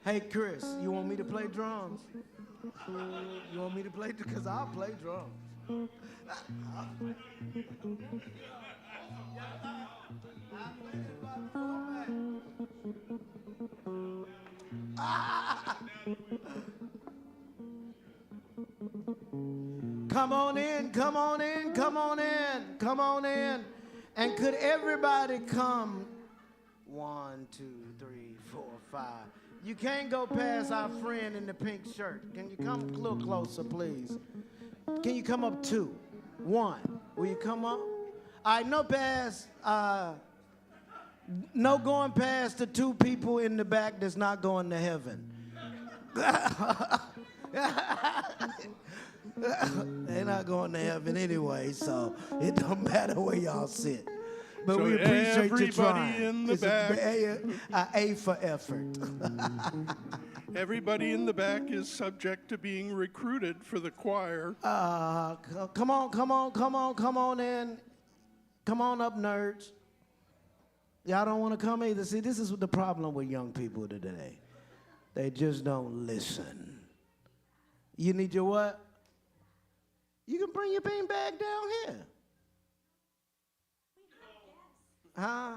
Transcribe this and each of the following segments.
Hey, Chris, you want me to play drums? You want me to play? Because I'll play drums. Come on in, come on in, come on in, come on in. And could everybody come? 1, 2, 3, 4, 5. You can't go past our friend in the pink shirt. Can you come a little closer, please? Can you come up 2? 1. Will you come up? All right, no pass. No going past the 2 people in the back that's not going to heaven. They're not going to heaven anyway, so it don't matter where y'all sit. But so we appreciate you trying. Everybody in the back. A for effort. Everybody in the back is subject to being recruited for the choir. Come on, come on, come on, come on in. Come on up, nerds. Y'all don't want to come either. See, this is the problem with young people today. They just don't listen. You need your what? You can bring your bean bag down here. Huh?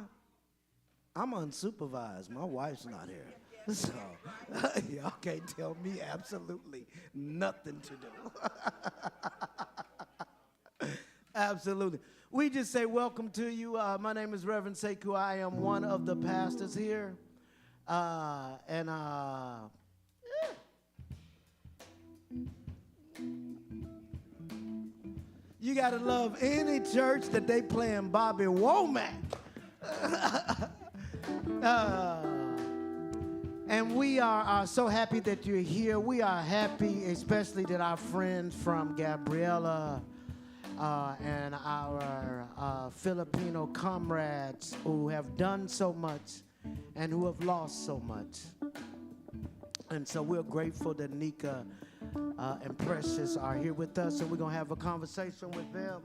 I'm unsupervised. My wife's not here. So y'all can't tell me absolutely nothing to do. Absolutely. We just say welcome to you. My name is Reverend Sekou. I am one of the pastors here. You got to love any church that they playing Bobby Womack. And we are so happy that you're here. We are happy, especially that our friends from Gabriela and our Filipino comrades who have done so much and who have lost so much. And so we're grateful that Nika and Precious are here with us, and we're going to have a conversation with them.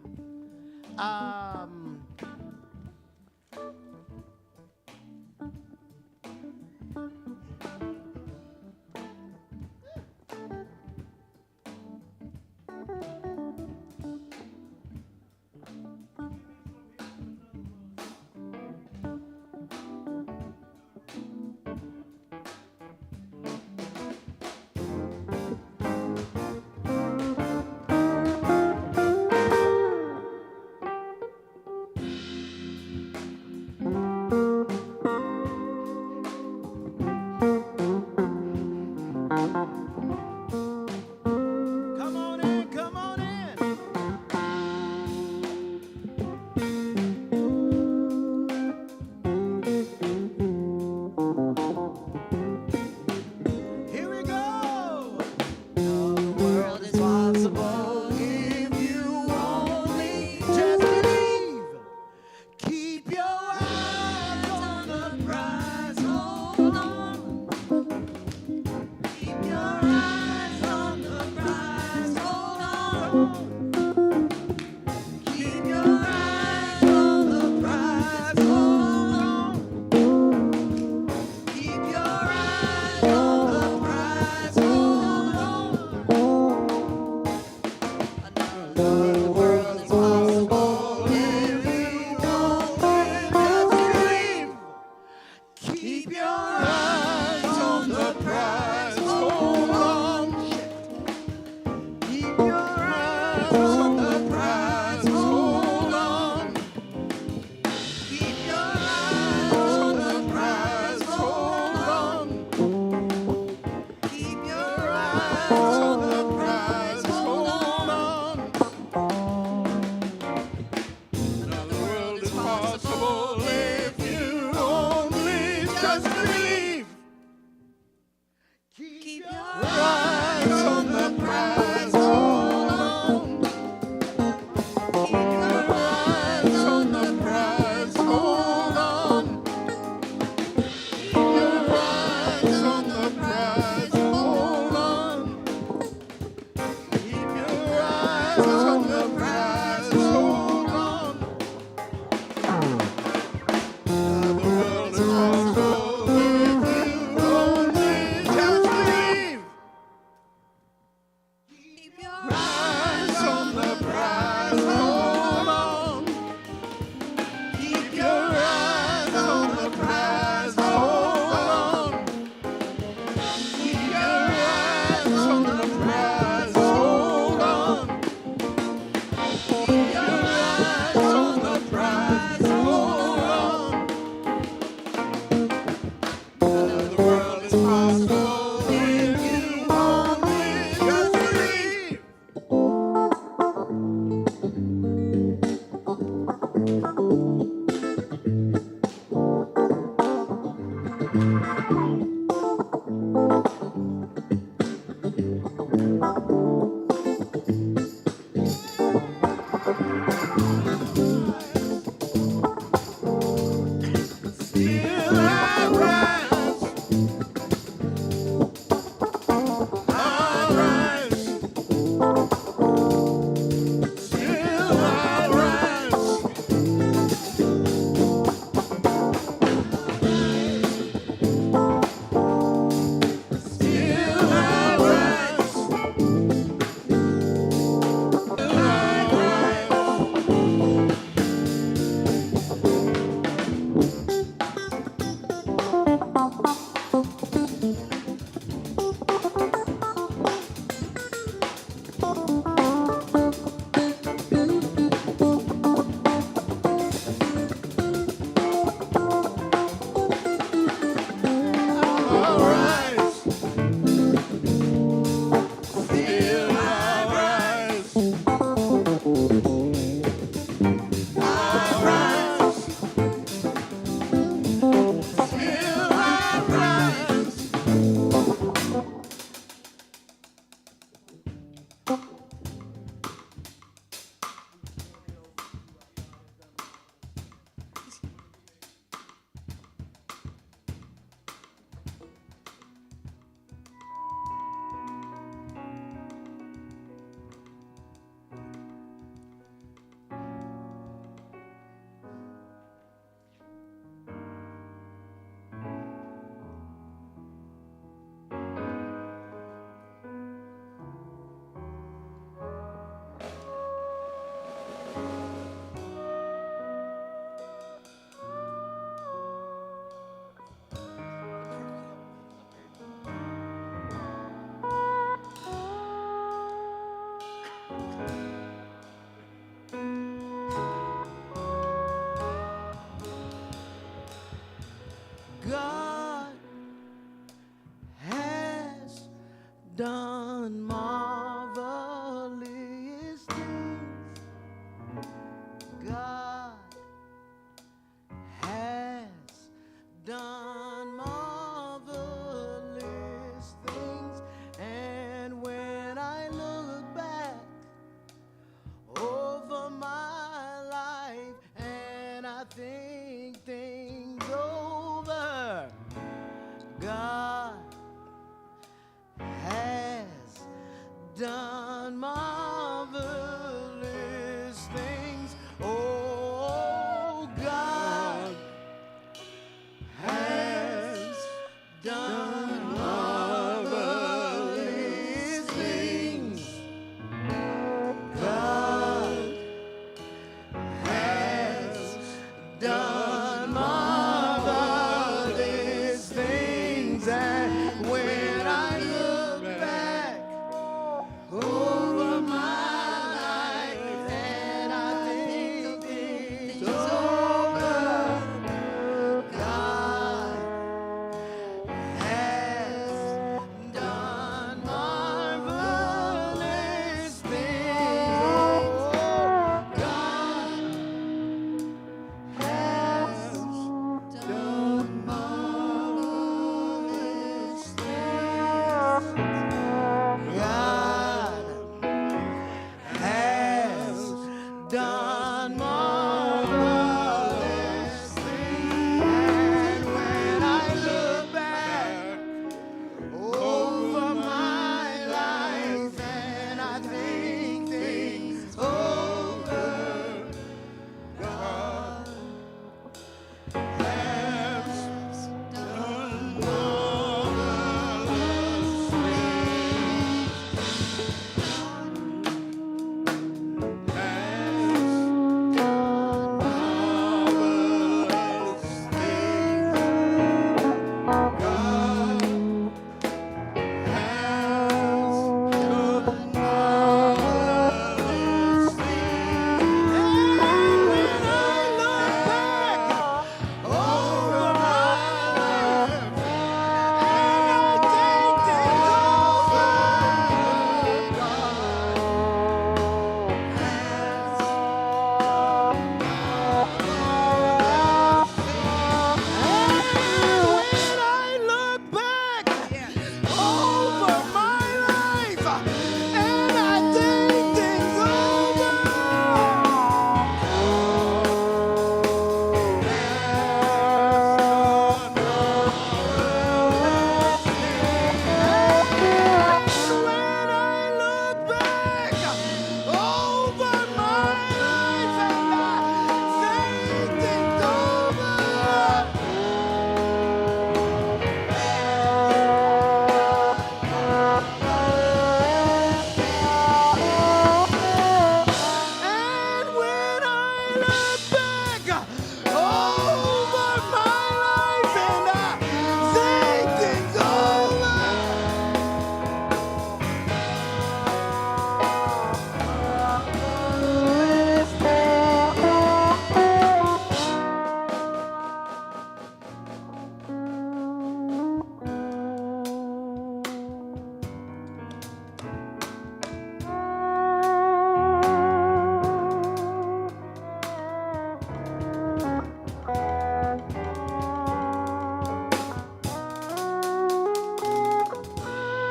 I think things over, God has done marvelous things. Oh, God has done marvelous things. God has done marvelous things, and when I look back over my life and I think things over, God has done marvelous things. Oh, God has done marvelous things. God has done marvelous things. And when I look back over my life and I think things over, God has done marvelous things.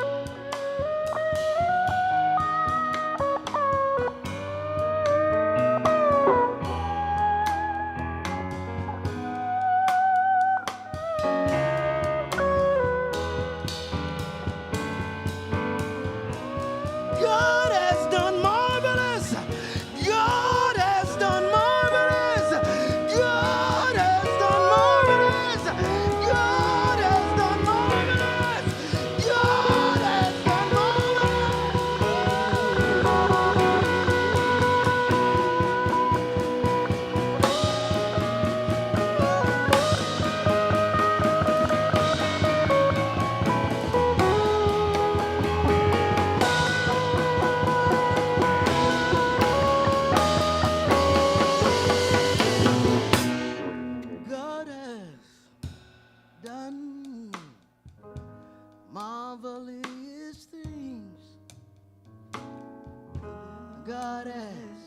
God has done marvelous. God has done marvelous. God has done marvelous. God has done marvelous. God has done God has done marvelous things. God has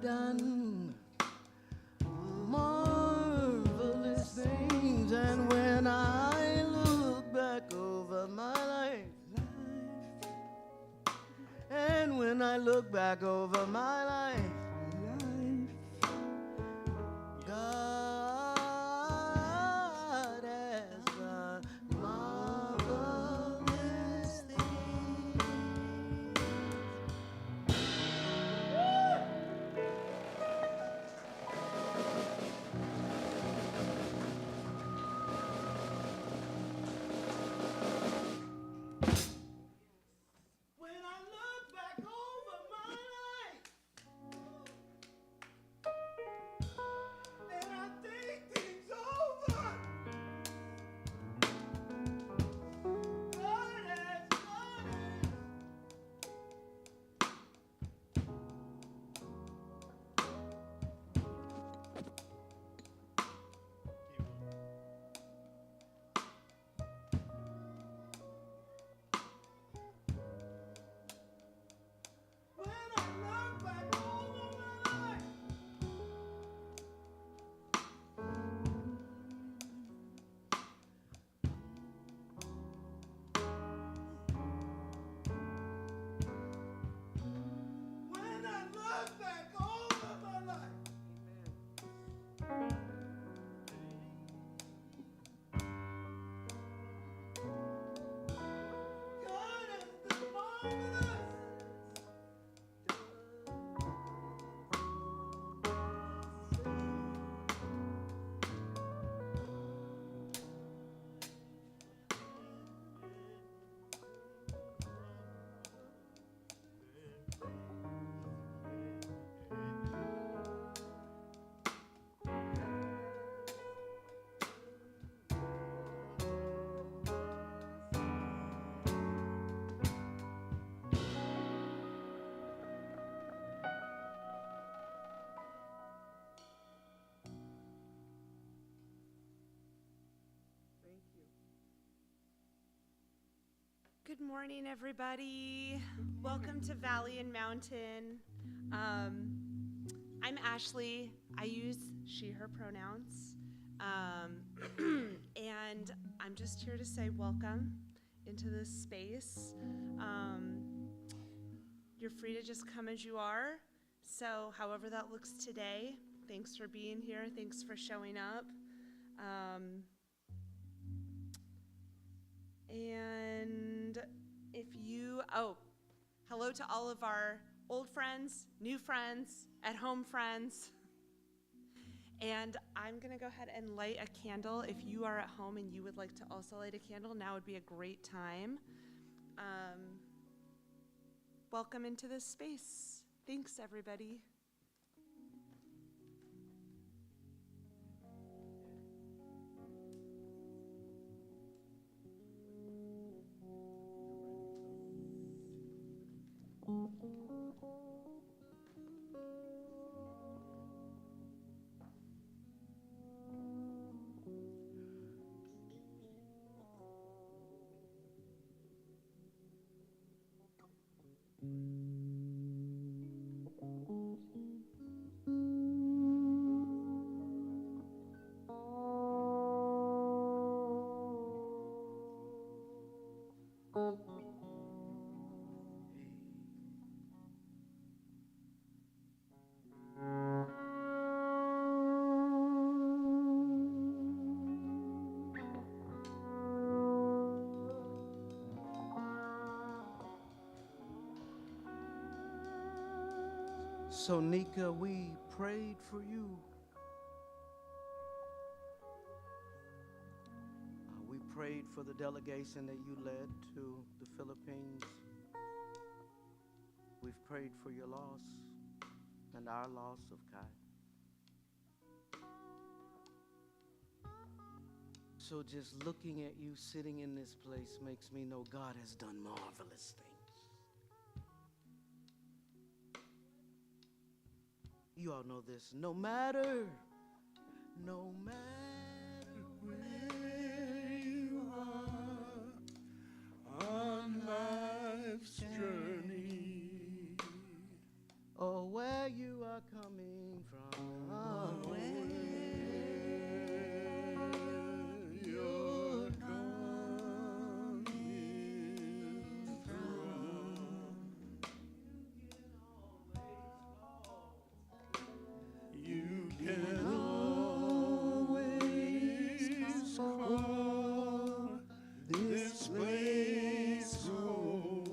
done marvelous things, and when I look back over my life, and when I look back over my life, Good morning, everybody. Welcome to Valley and Mountain. I'm Ashley. I use she, her pronouns. And I'm just here to say welcome into this space. You're free to just come as you are. So however that looks today, thanks for being here. Thanks for showing up. And if you, hello to all of our old friends, new friends, at-home friends. And I'm gonna go ahead and light a candle. If you are at home and you would like to also light a candle, now would be a great time. Welcome into this space. Thanks, everybody. So, Nika, we prayed for you. We prayed for the delegation that you led to the Philippines. We've prayed for your loss and our loss of Kai. So just looking at you sitting in this place makes me know God has done marvelous things. You all know this. No matter Where you are on life's journey, or where you are coming from, where you're coming from, you can always call this place home.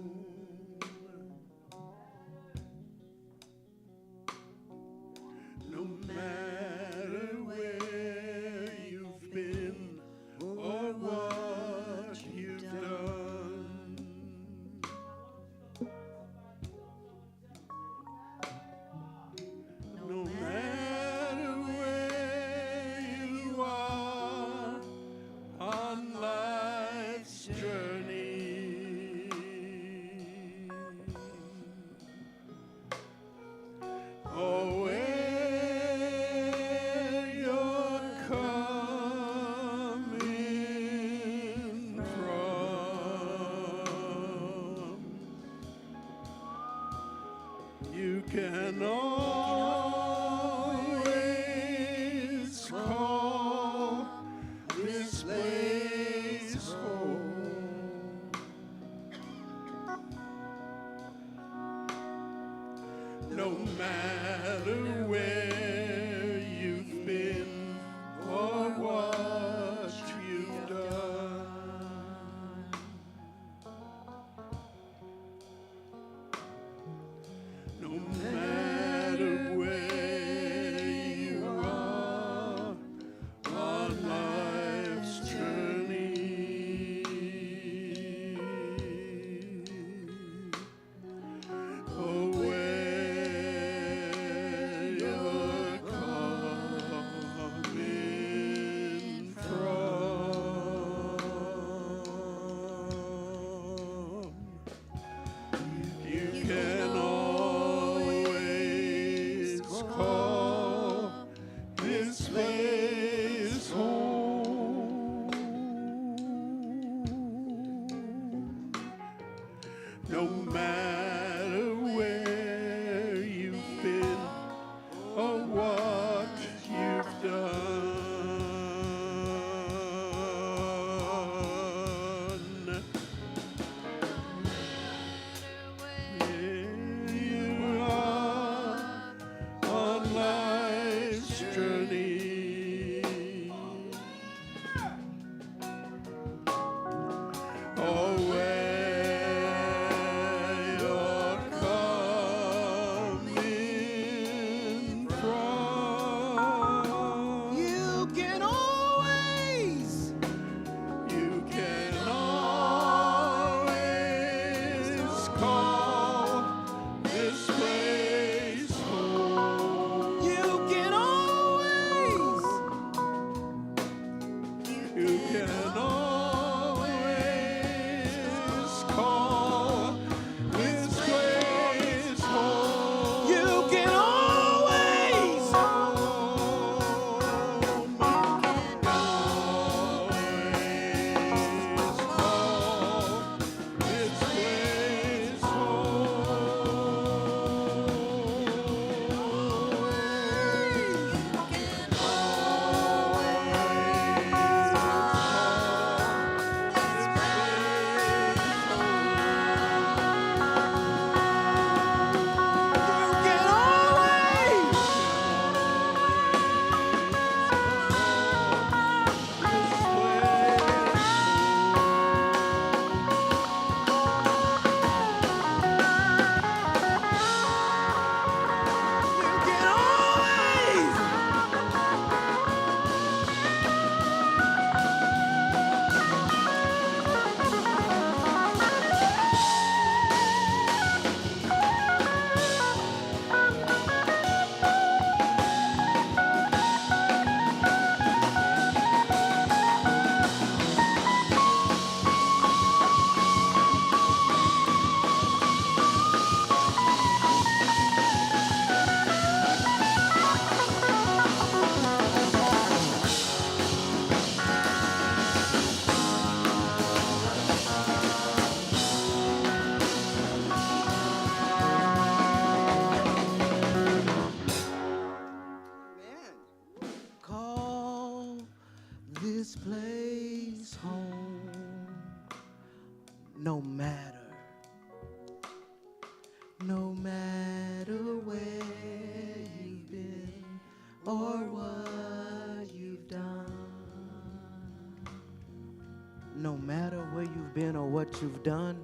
No matter this place home. No matter where you've been or what you've done. Where you are on life's journey, or where you're coming from, You can always call this place home. You can always You can always call this place home. You can always call this place home. No matter where you've been or what you've done. No matter where you've been or what you've done.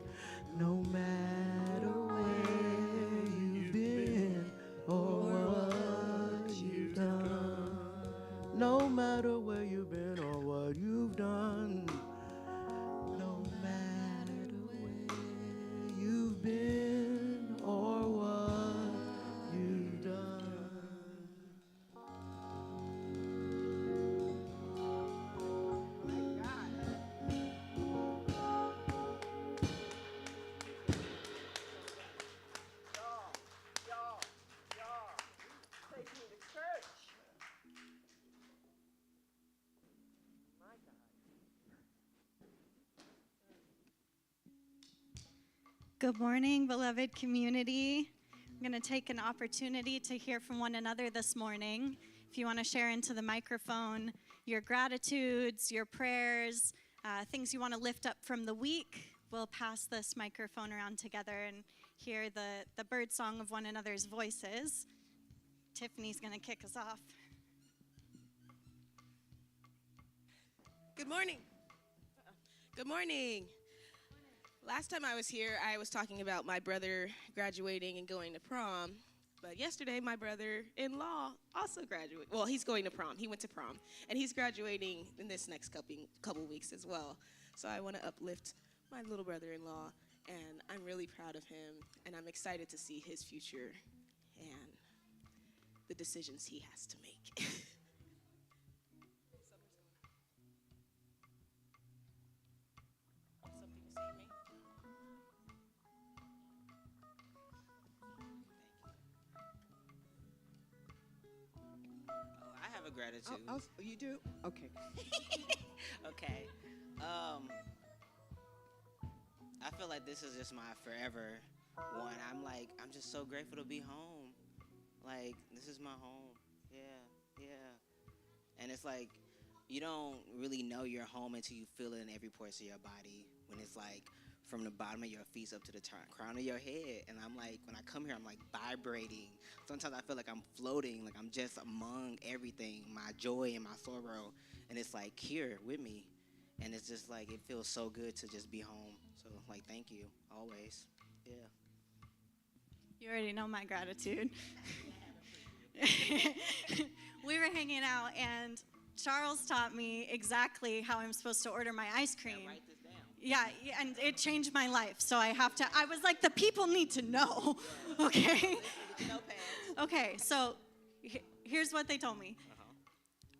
No matter where you've been or what you've done. No matter where you've been or what you've done. No matter where you've been or what you've done. Good morning, beloved community. I'm going to take an opportunity to hear from one another this morning. If you want to share into the microphone your gratitudes, your prayers, things you want to lift up from the week, we'll pass this microphone around together and hear the bird song of one another's voices. Tiffany's going to kick us off. Good morning. Good morning. Last time I was here, I was talking about my brother graduating and going to prom. But yesterday, my brother-in-law also graduated. Well, he's going to prom. He went to prom. And he's graduating in this next couple weeks as well. So I want to uplift my little brother-in-law. And I'm really proud of him. And I'm excited to see his future and the decisions he has to make. gratitude. You do? Okay. Okay. I feel like this is just my forever one. I'm just so grateful to be home. Like, this is my home. Yeah. And it's like, you don't really know you're home until you feel it in every portion of your body. When it's like, from the bottom of your feet up to the crown of your head. And I'm like, when I come here, I'm like vibrating. Sometimes I feel like I'm floating, like I'm just among everything, my joy and my sorrow. And it's like here with me. And it's just like, it feels so good to just be home. So like, thank you, always. Yeah. You already know my gratitude. We were hanging out, and Charles taught me exactly how I'm supposed to order my ice cream. Yeah, write this down. Yeah, and it changed my life. So I was like, the people need to know, okay? Okay, so here's what they told me.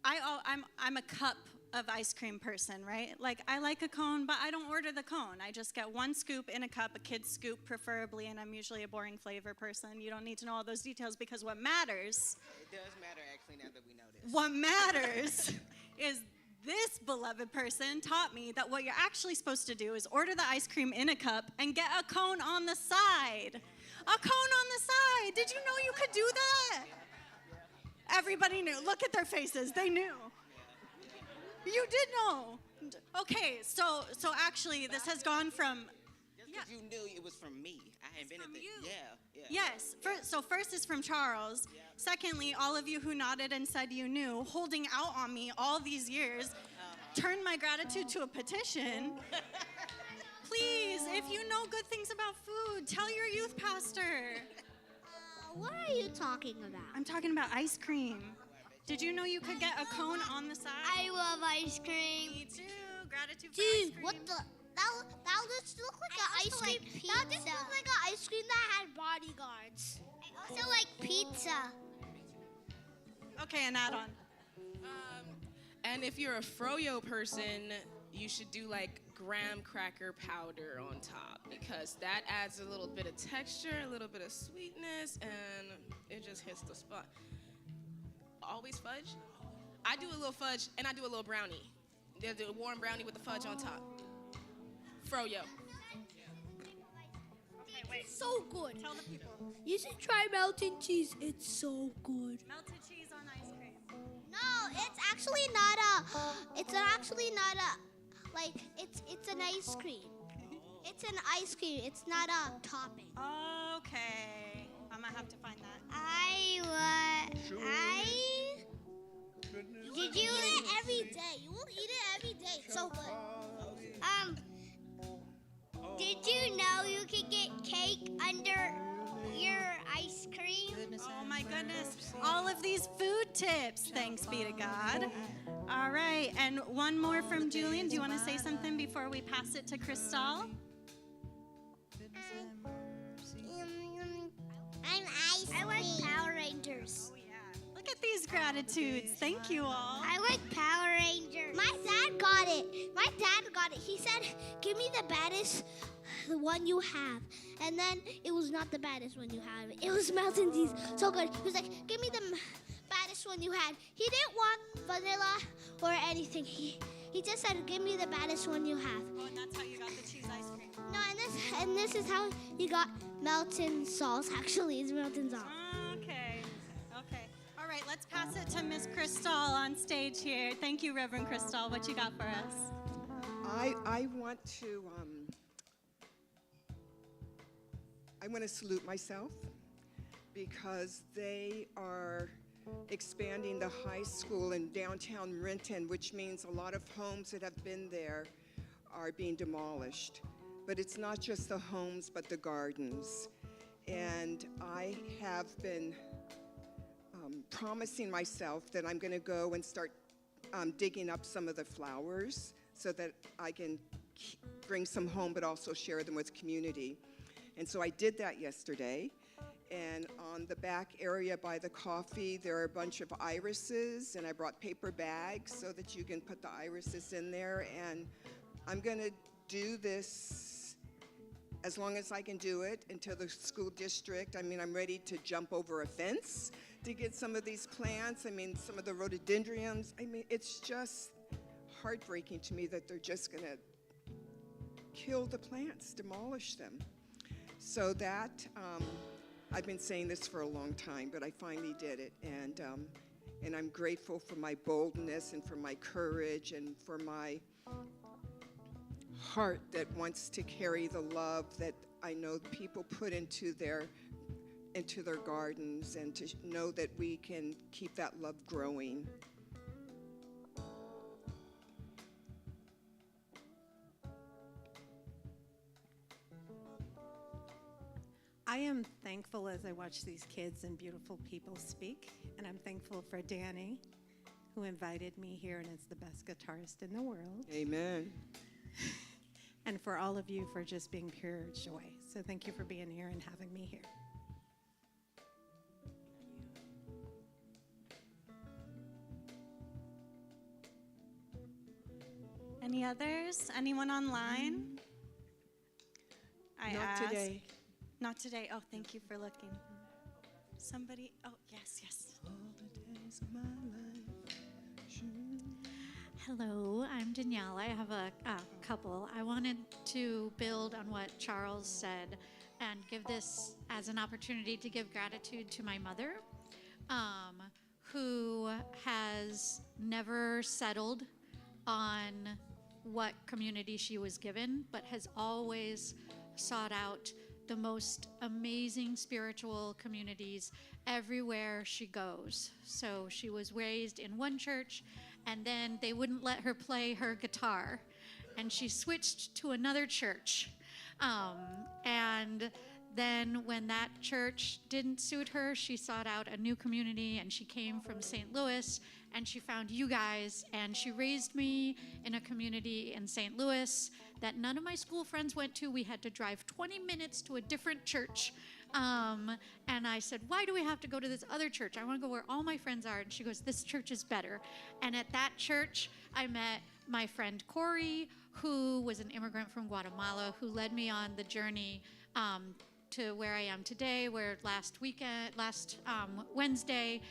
I'm a cup of ice cream person, right? Like, I like a cone, but I don't order the cone. I just get one scoop in a cup, a kid's scoop preferably, and I'm usually a boring flavor person. You don't need to know all those details, because what matters... It does matter, actually, now that we know this. What matters is this beloved person taught me that what you're actually supposed to do is order the ice cream in a cup and get a cone on the side. A cone on the side. Did you know you could do that? Everybody knew. Look at their faces. They knew. You did know. Okay, so actually this has gone from... Just because you knew it was from me. I hadn't been at from the... you. Yeah. Yes. First is from Charles. Yeah. Secondly, all of you who nodded and said you knew, holding out on me all these years, turned my gratitude to a petition. Please, if you know good things about food, tell your youth pastor. What are you talking about? I'm talking about ice cream. Did you know you could get a cone on the side? I love ice cream. Me too. Gratitude for ice Dude, cream. what the? That just looked like an ice cream. That just looked like an ice cream that had bodyguards. I also like pizza. Okay, an add-on. And if you're a froyo person, you should do like graham cracker powder on top, because that adds a little bit of texture, a little bit of sweetness, and it just hits the spot. Always fudge? I do a little fudge, and I do a little brownie. There's a warm brownie with the fudge on top. Froyo. It's so good. Tell the people. You should try melted cheese. It's so good. Melted cheese on ice cream. No, it's actually not a. It's actually not a. Like it's an ice cream. It's an ice cream. It's not a topping. Okay. I'm gonna have to find that. Did you eat it every day? You will eat it every day. It's so good. Did you know you could get cake under your ice cream? Oh my goodness. All of these food tips. Thanks be to God. All right. And one more from Julian. Do you want to say something before we pass it to Crystal? I like Power Rangers. Oh, yeah. Look at these gratitudes. Thank you all. I like Power Rangers. My dad got it. He said, give me the baddest one you have. And then it was not the baddest one you have. It was Mountain Dew. So good. He was like, give me the baddest one you had. He didn't want vanilla or anything. He just said, give me the baddest one you have. Oh, and that's how you got the cheese ice cream. No, and this is how you got Melton sauce. Actually, it's Melton sauce. Okay. All right, let's pass it to Miss Crystal on stage here. Thank you, Reverend Crystal. What you got for us? I want to salute myself, because they are expanding the high school in downtown Renton, which means a lot of homes that have been there are being demolished. But it's not just the homes, but the gardens. And I have been promising myself that I'm going to go and start digging up some of the flowers so that I can bring some home, but also share them with community. And so I did that yesterday. And on the back area by the coffee, there are a bunch of irises, and I brought paper bags so that you can put the irises in there. And I'm going to do this as long as I can do it until the school district, I mean, I'm ready to jump over a fence to get some of these plants. I mean, some of the rhododendrons. I mean, it's just heartbreaking to me that they're just going to kill the plants, demolish them. So that, I've been saying this for a long time, but I finally did it. And I'm grateful for my boldness and for my courage and for my heart that wants to carry the love that I know people put into their gardens, and to know that we can keep that love growing. I am thankful as I watch these kids and beautiful people speak, and I'm thankful for Danny, who invited me here and is the best guitarist in the world. Amen. And for all of you for just being pure joy. So thank you for being here and having me here. Any others? Anyone online? Not today. Not today. Oh, thank you for looking. Somebody, oh, yes, yes. Hello, I'm Danielle. I have a couple. I wanted to build on what Charles said and give this as an opportunity to give gratitude to my mother, who has never settled on what community she was given, but has always sought out the most amazing spiritual communities everywhere she goes. So she was raised in one church, and then they wouldn't let her play her guitar, and she switched to another church. And then when that church didn't suit her, she sought out a new community, and she came from St. Louis, and she found you guys, and she raised me in a community in St. Louis that none of my school friends went to. We had to drive 20 minutes to a different church. And I said, why do we have to go to this other church? I want to go where all my friends are. And she goes, this church is better. And at that church, I met my friend Corey, who was an immigrant from Guatemala, who led me on the journey to where I am today, where last Wednesday,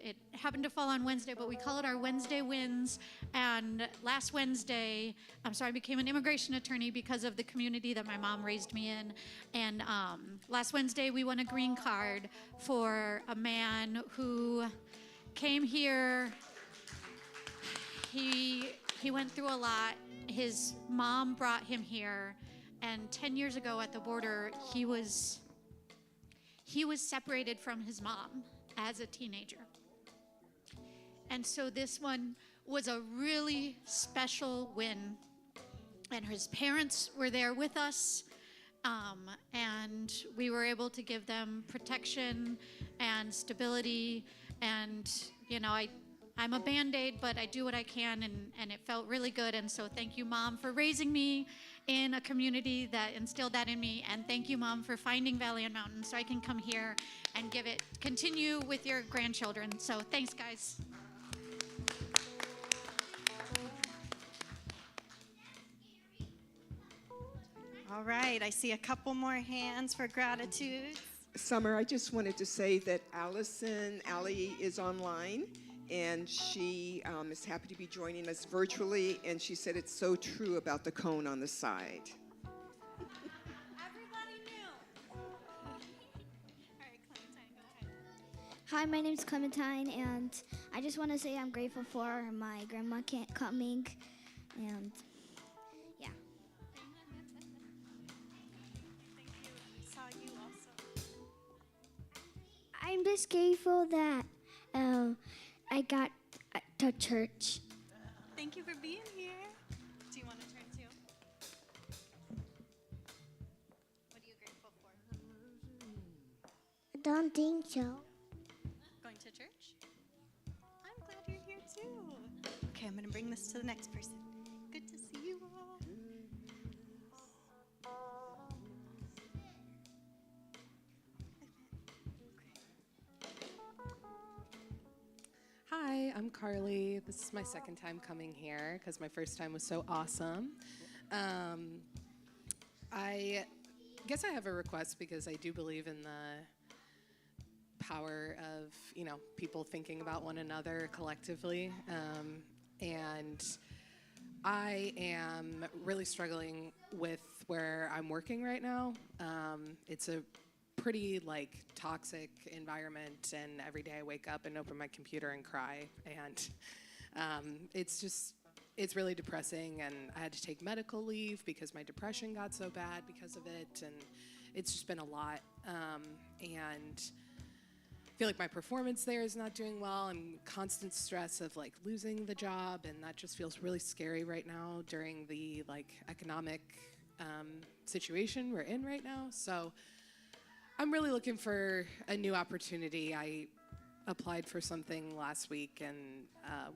it happened to fall on Wednesday, but we call it our Wednesday wins. And last Wednesday, I became an immigration attorney because of the community that my mom raised me in. And last Wednesday, we won a green card for a man who came here. He went through a lot. His mom brought him here. And 10 years ago at the border, he was separated from his mom as a teenager. And so this one was a really special win. And his parents were there with us. And we were able to give them protection and stability. And, you know, I'm a Band-Aid, but I do what I can, and it felt really good. And so thank you, Mom, for raising me in a community that instilled that in me. And thank you, Mom, for finding Valley and Mountain so I can come here and continue with your grandchildren. So thanks, guys. All right, I see a couple more hands for gratitude. Summer, I just wanted to say that Allie is online, and she is happy to be joining us virtually, and she said it's so true about the cone on the side. Everybody knew. All right, Clementine, go ahead. Hi, my name's Clementine, and I just want to say I'm grateful for my grandma coming, and yeah. Thank you. I saw you also. I'm just grateful that I got to church. Thank you for being here. Do you want to turn too? What are you grateful for? I don't think so. Going to church? I'm glad you're here too. Okay, I'm going to bring this to the next person. Good to see you all. Hi, I'm Carly. This is my second time coming here because my first time was so awesome. I guess I have a request because I do believe in the power of, people thinking about one another collectively. And I am really struggling with where I'm working right now. It's a pretty toxic environment, and every day I wake up and open my computer and cry, and it's really depressing, and I had to take medical leave because my depression got so bad because of it, and it's just been a lot, and I feel like my performance there is not doing well. I'm in constant stress of losing the job, and that just feels really scary right now during the economic situation we're in right now. So I'm really looking for a new opportunity. I applied for something last week and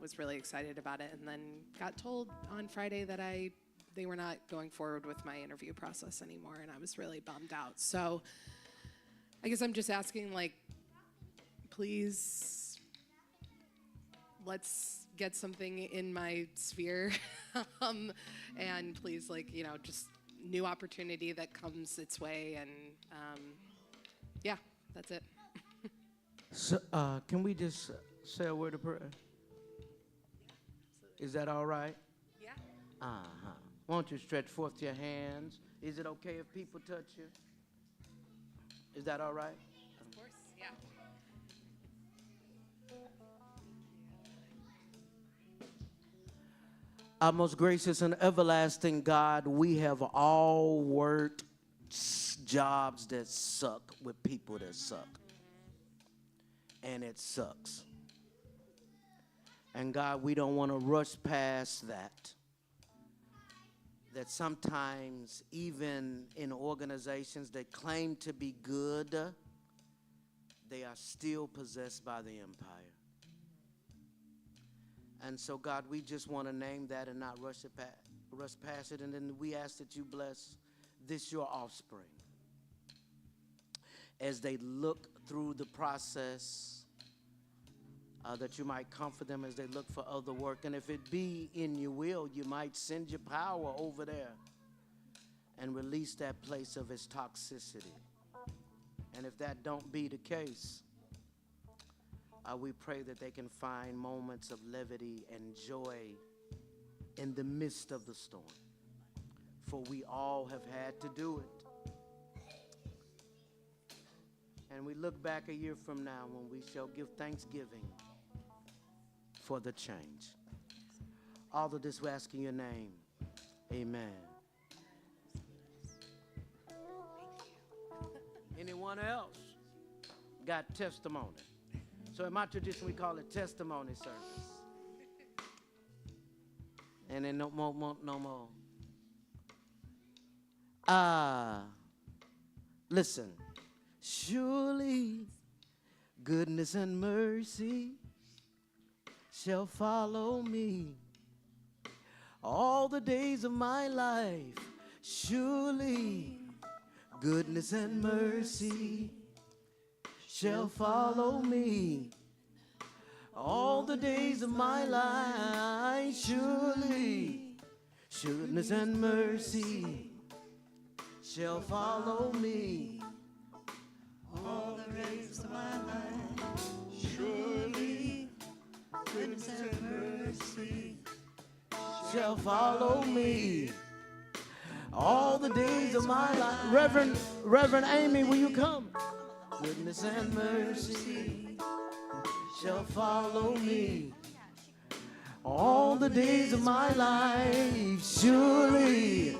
was really excited about it, and then got told on Friday that they were not going forward with my interview process anymore, and I was really bummed out. So I guess I'm just asking, please, let's get something in my sphere, and please, just new opportunity that comes its way, and yeah, that's it. So, can we just say a word of prayer? Is that all right? Yeah. Uh-huh. Won't you stretch forth your hands? Is it okay if people touch you? Is that all right? Of course, yeah. Our most gracious and everlasting God, we have all worked jobs that suck with people that suck. And it sucks. And God, we don't want to rush past that. That sometimes, even in organizations that claim to be good, they are still possessed by the empire. And so, God, we just want to name that and not rush past it. And then we ask that you bless this, your offspring, as they look through the process, that you might comfort them as they look for other work. And if it be in your will, you might send your power over there and release that place of its toxicity. And if that don't be the case, we pray that they can find moments of levity and joy in the midst of the storm. For we all have had to do it. And we look back a year from now when we shall give thanksgiving for the change. All of this we ask in your name. Amen. Anyone else got testimony? So in my tradition, we call it testimony service. And then no more. Listen. Surely goodness and mercy shall follow me all the days of my life. Surely goodness and mercy shall follow me all the days of my life. Surely goodness and mercy shall follow me all the days of my life. Surely goodness and mercy shall follow me all the days of my life. Reverend Amy, will you come? Goodness and mercy shall follow me all the days of my life. Surely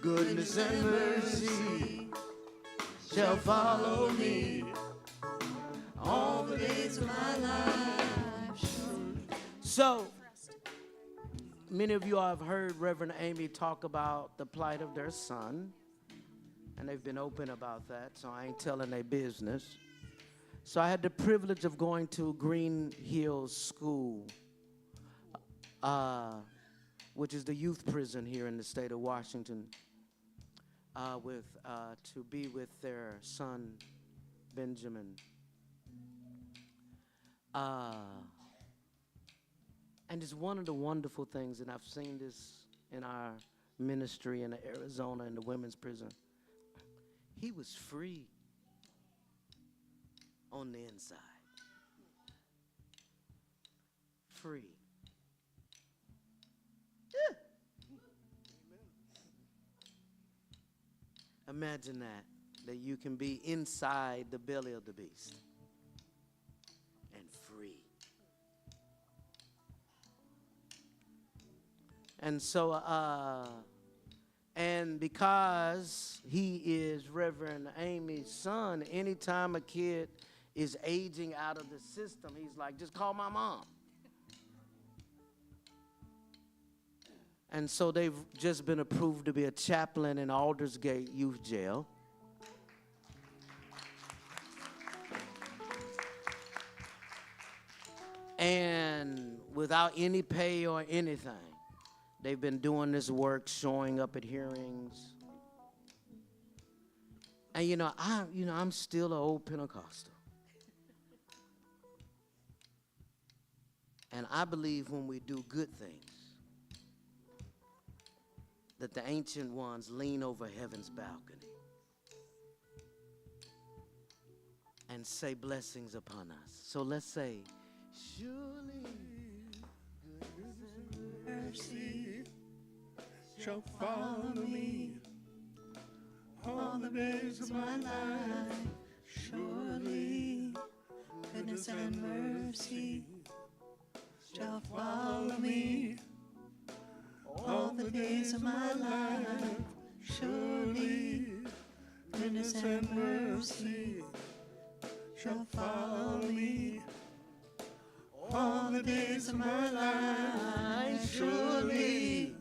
goodness and mercy shall follow me all the days of my life. So, many of you have heard Reverend Amy talk about the plight of their son, and they've been open about that, so I ain't telling their business. So I had the privilege of going to Green Hills School, which is the youth prison here in the state of Washington, to be with their son, Benjamin. And it's one of the wonderful things, and I've seen this in our ministry in Arizona in the women's prison. He was free on the inside. Free. Yeah. Imagine that you can be inside the belly of the beast and free. And so, and because he is Reverend Amy's son, anytime a kid is aging out of the system, he's like, just call my mom. And so they've just been approved to be a chaplain in Aldersgate Youth Jail. And without any pay or anything, they've been doing this work, showing up at hearings. And I'm still an old Pentecostal. And I believe when we do good things, that the ancient ones lean over heaven's balcony and say blessings upon us. So let's say, surely goodness and mercy shall follow me all the days of my life. Surely goodness and mercy shall follow me all the days of my life. Surely goodness and mercy shall follow me all the days of my life. Surely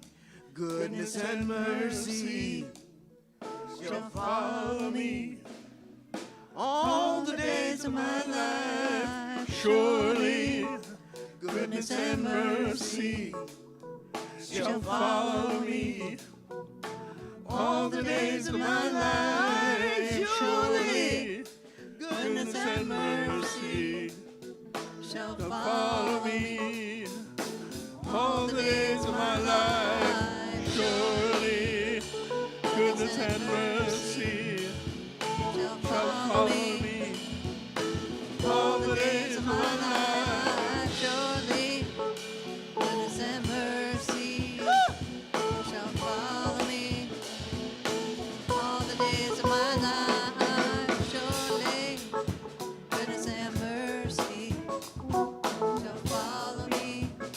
goodness and mercy shall follow me all the days of my life. Surely goodness and mercy shall follow me all the days of my life. Surely goodness and mercy shall follow me all the days of my life. Surely goodness and mercy shall follow me all the days of my life. Surely goodness and mercy shall follow me all the days of my life. Surely goodness and mercy shall follow me all the days of my life. Surely goodness and mercy shall follow me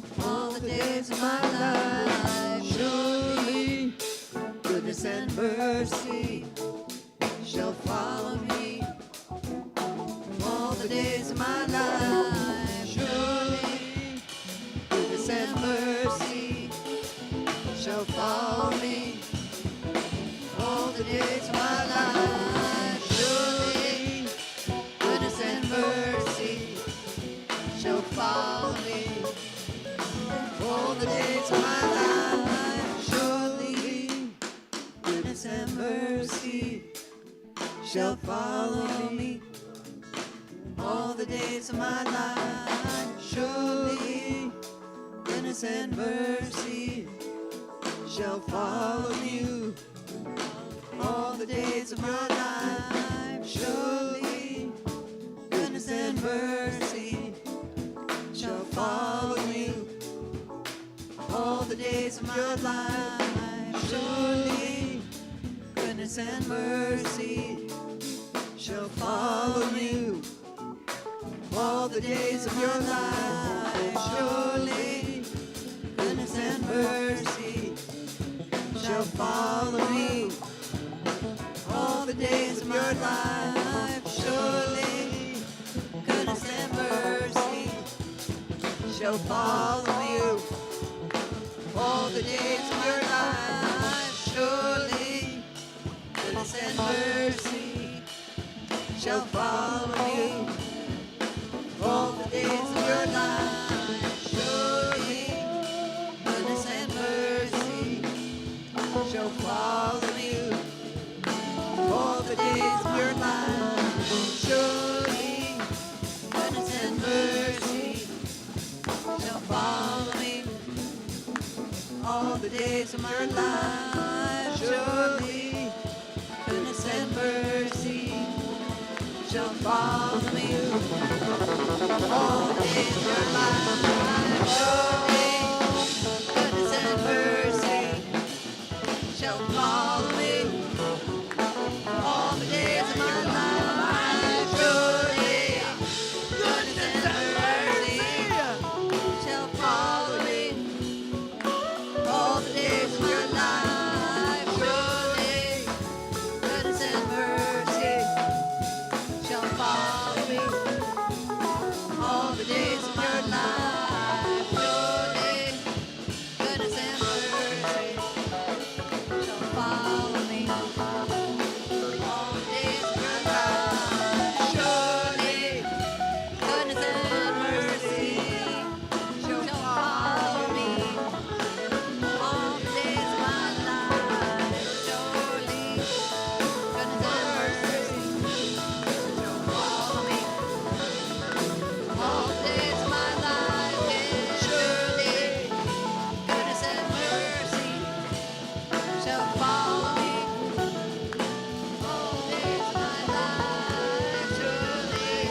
all the days of my life. Surely goodness and mercy shall follow me all the days of my life. Surely goodness and mercy shall follow me all the days of my life. Surely goodness and mercy shall follow me all the days of my life. Surely goodness and mercy shall follow me all the days of my life. Surely goodness and mercy shall follow you all the days of my life. Surely goodness and mercy shall follow you all the days of my life. Surely goodness and mercy shall follow you all the days of your life. Surely goodness and mercy shall follow me all the days of your life. Surely goodness and mercy shall follow you all the days of your life. Surely goodness and mercy shall follow you all the days of your life. Surely goodness and mercy shall follow you all the days follow me all the days of my life. Surely goodness and mercy shall follow me all the days of my life. Surely goodness and mercy shall follow me all the days of my life. Surely goodness and mercy shall follow me all the days of my life. Surely goodness and mercy shall follow me all the days of your life. Surely goodness and mercy shall follow me all the days of your life. Surely goodness and mercy shall follow me all the days of my life. Surely goodness and mercy shall follow me all the days of my life. Yeah, surely goodness and mercy shall follow me all the days of my life. Surely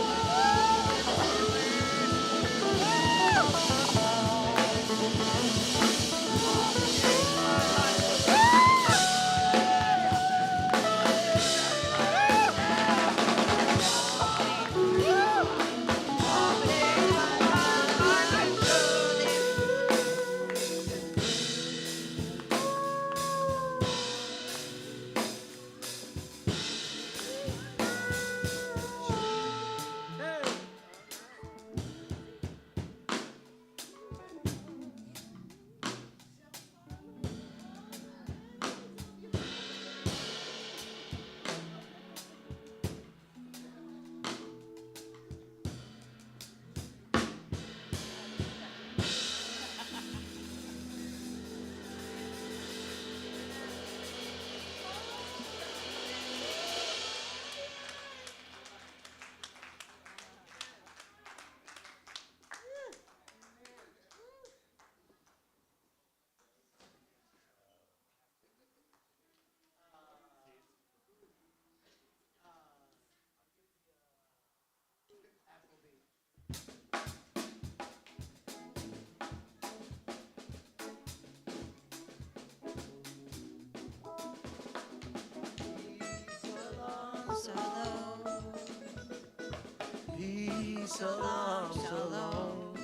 Peace, shalom, shalom.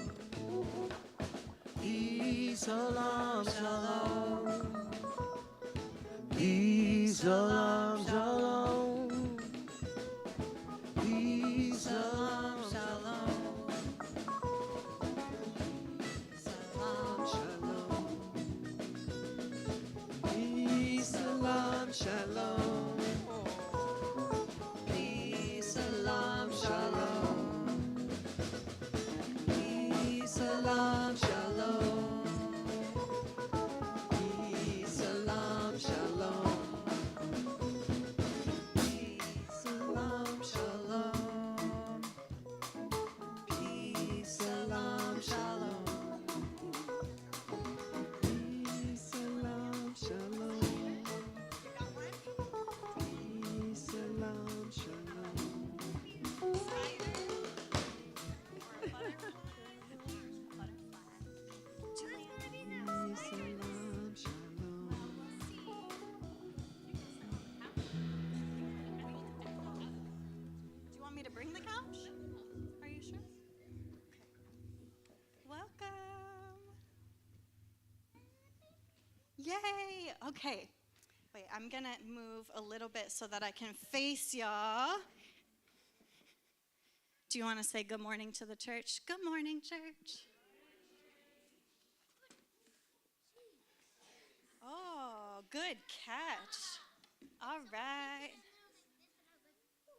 Peace, shalom, shalom. Peace, shalom, shalom. Peace, shalom, shalom. Peace, salam, shalom. Peace, salam, shalom. Peace, salam, shalom. Peace, salam, shalom. Peace, salam, shalom. Peace, salam, shalom. Peace, salam, shalom. Peace, salam, shalom. Peace, salam, shalom. Do you want me to bring the couch? Are you sure? Okay. Welcome. Yay. Okay. Wait, I'm going to move a little bit so that I can face y'all. Do you want to say good morning to the church? Good morning, church. Oh, good catch. All right.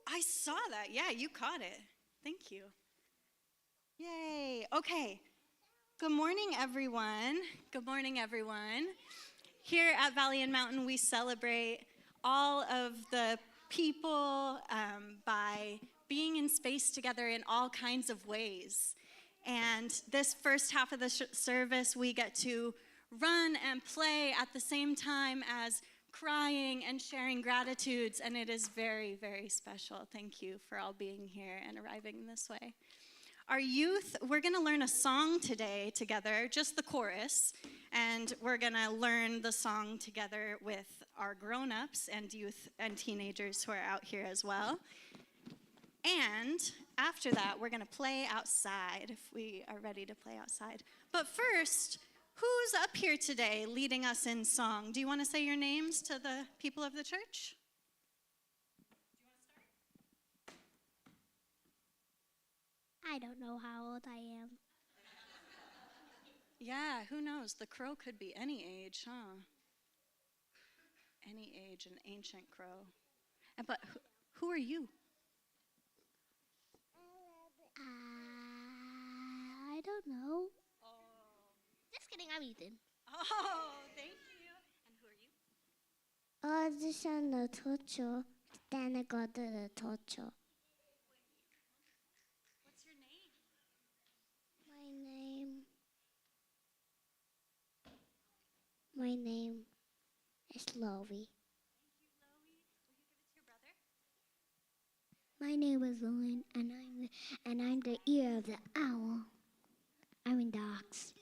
I saw that. Yeah, you caught it. Thank you. Yay. Okay. Good morning, everyone. Good morning, everyone. Here at Valley and Mountain, we celebrate all of the people by being in space together in all kinds of ways. And this first half of the service, we get to run and play at the same time as crying and sharing gratitudes, and it is very, very special. Thank you for all being here and arriving this way. Our youth, we're going to learn a song today together, just the chorus, and we're going to learn the song together with our grown-ups and youth and teenagers who are out here as well. And after that, we're going to play outside if we are ready to play outside. But first, who's up here today leading us in song? Do you want to say your names to the people of the church? I don't know how old I am. Yeah, who knows? The crow could be any age, huh? Any age, an ancient crow. But who are you? I don't know. Just kidding, I'm Ethan. Oh, thank you. And who are you? 어디서는 도초, 그때는 거들을 도초. What's your name? My name is Loie. My name is Lillian, and I'm the ear of the owl. I'm in the ox.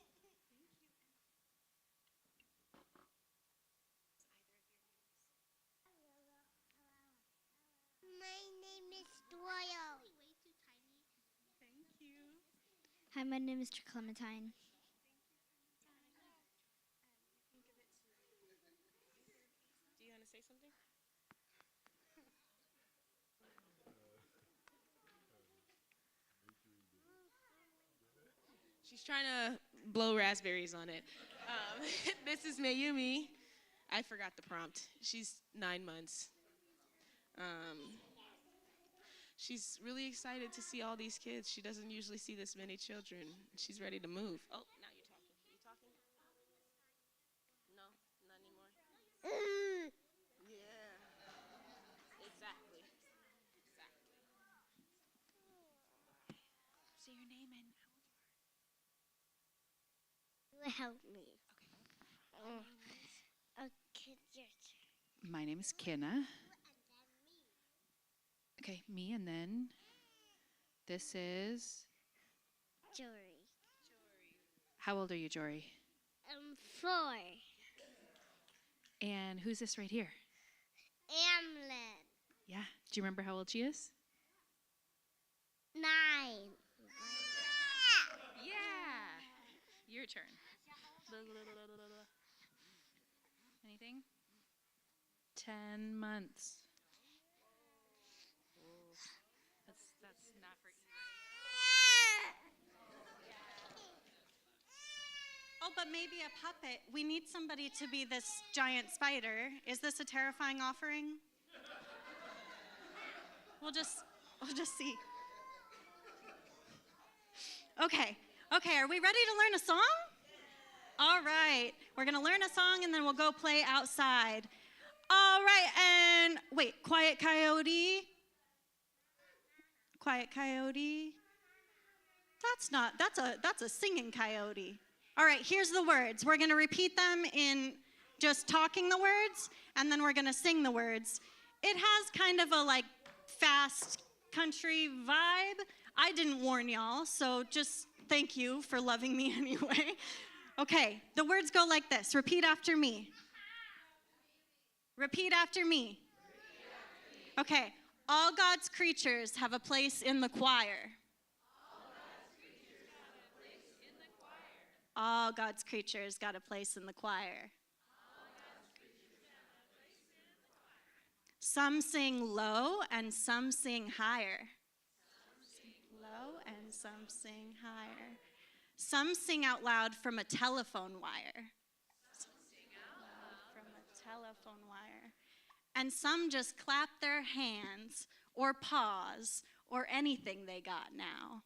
My name is Doyle. Thank you. Hi, my name is Clementine. Do you want to say something? She's trying to blow raspberries on it. This is Mayumi. I forgot the prompt. She's 9 months. She's really excited to see all these kids. She doesn't usually see this many children. She's ready to move. Oh, now you're talking. You talking? No, not anymore. Yeah. Exactly. Say your name and You help me. Okay, your turn. My name is Kenna. Okay, me, and then this is. Jory. How old are you, Jory? 4. And who's this right here? Amlin. Yeah. Do you remember how old she is? 9. Yeah. Your turn. Anything? 10 months. That's not for you. oh, but maybe a puppet. We need somebody to be this giant spider. Is this a terrifying offering? We'll just see. Okay, are we ready to learn a song? All right, we're gonna learn a song and then we'll go play outside. All right, and wait, Quiet Coyote. Quiet Coyote. That's a singing coyote. All right, here's the words. We're gonna repeat them in just talking the words, and then we're gonna sing the words. It has kind of a like fast country vibe. I didn't warn y'all, so just thank you for loving me anyway. Okay, the words go like this. Repeat after me. Repeat after me. Okay, all God's creatures have a place in the choir. All God's creatures got a place in the choir. Some sing low and some sing higher. Low and some sing higher. Some sing out loud from a telephone wire. From a telephone wire. And some just clap their hands or pause or anything they got now.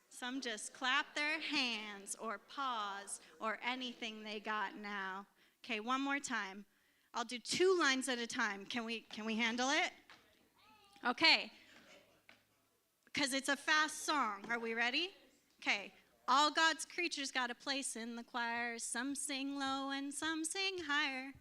Some just clap their hands or pause or anything they got now. Okay, one more time. I'll do 2 lines at a time. Can we handle it? Okay. Because it's a fast song. Are we ready? Okay. All God's creatures got a place in the choir. Some sing low and some sing higher.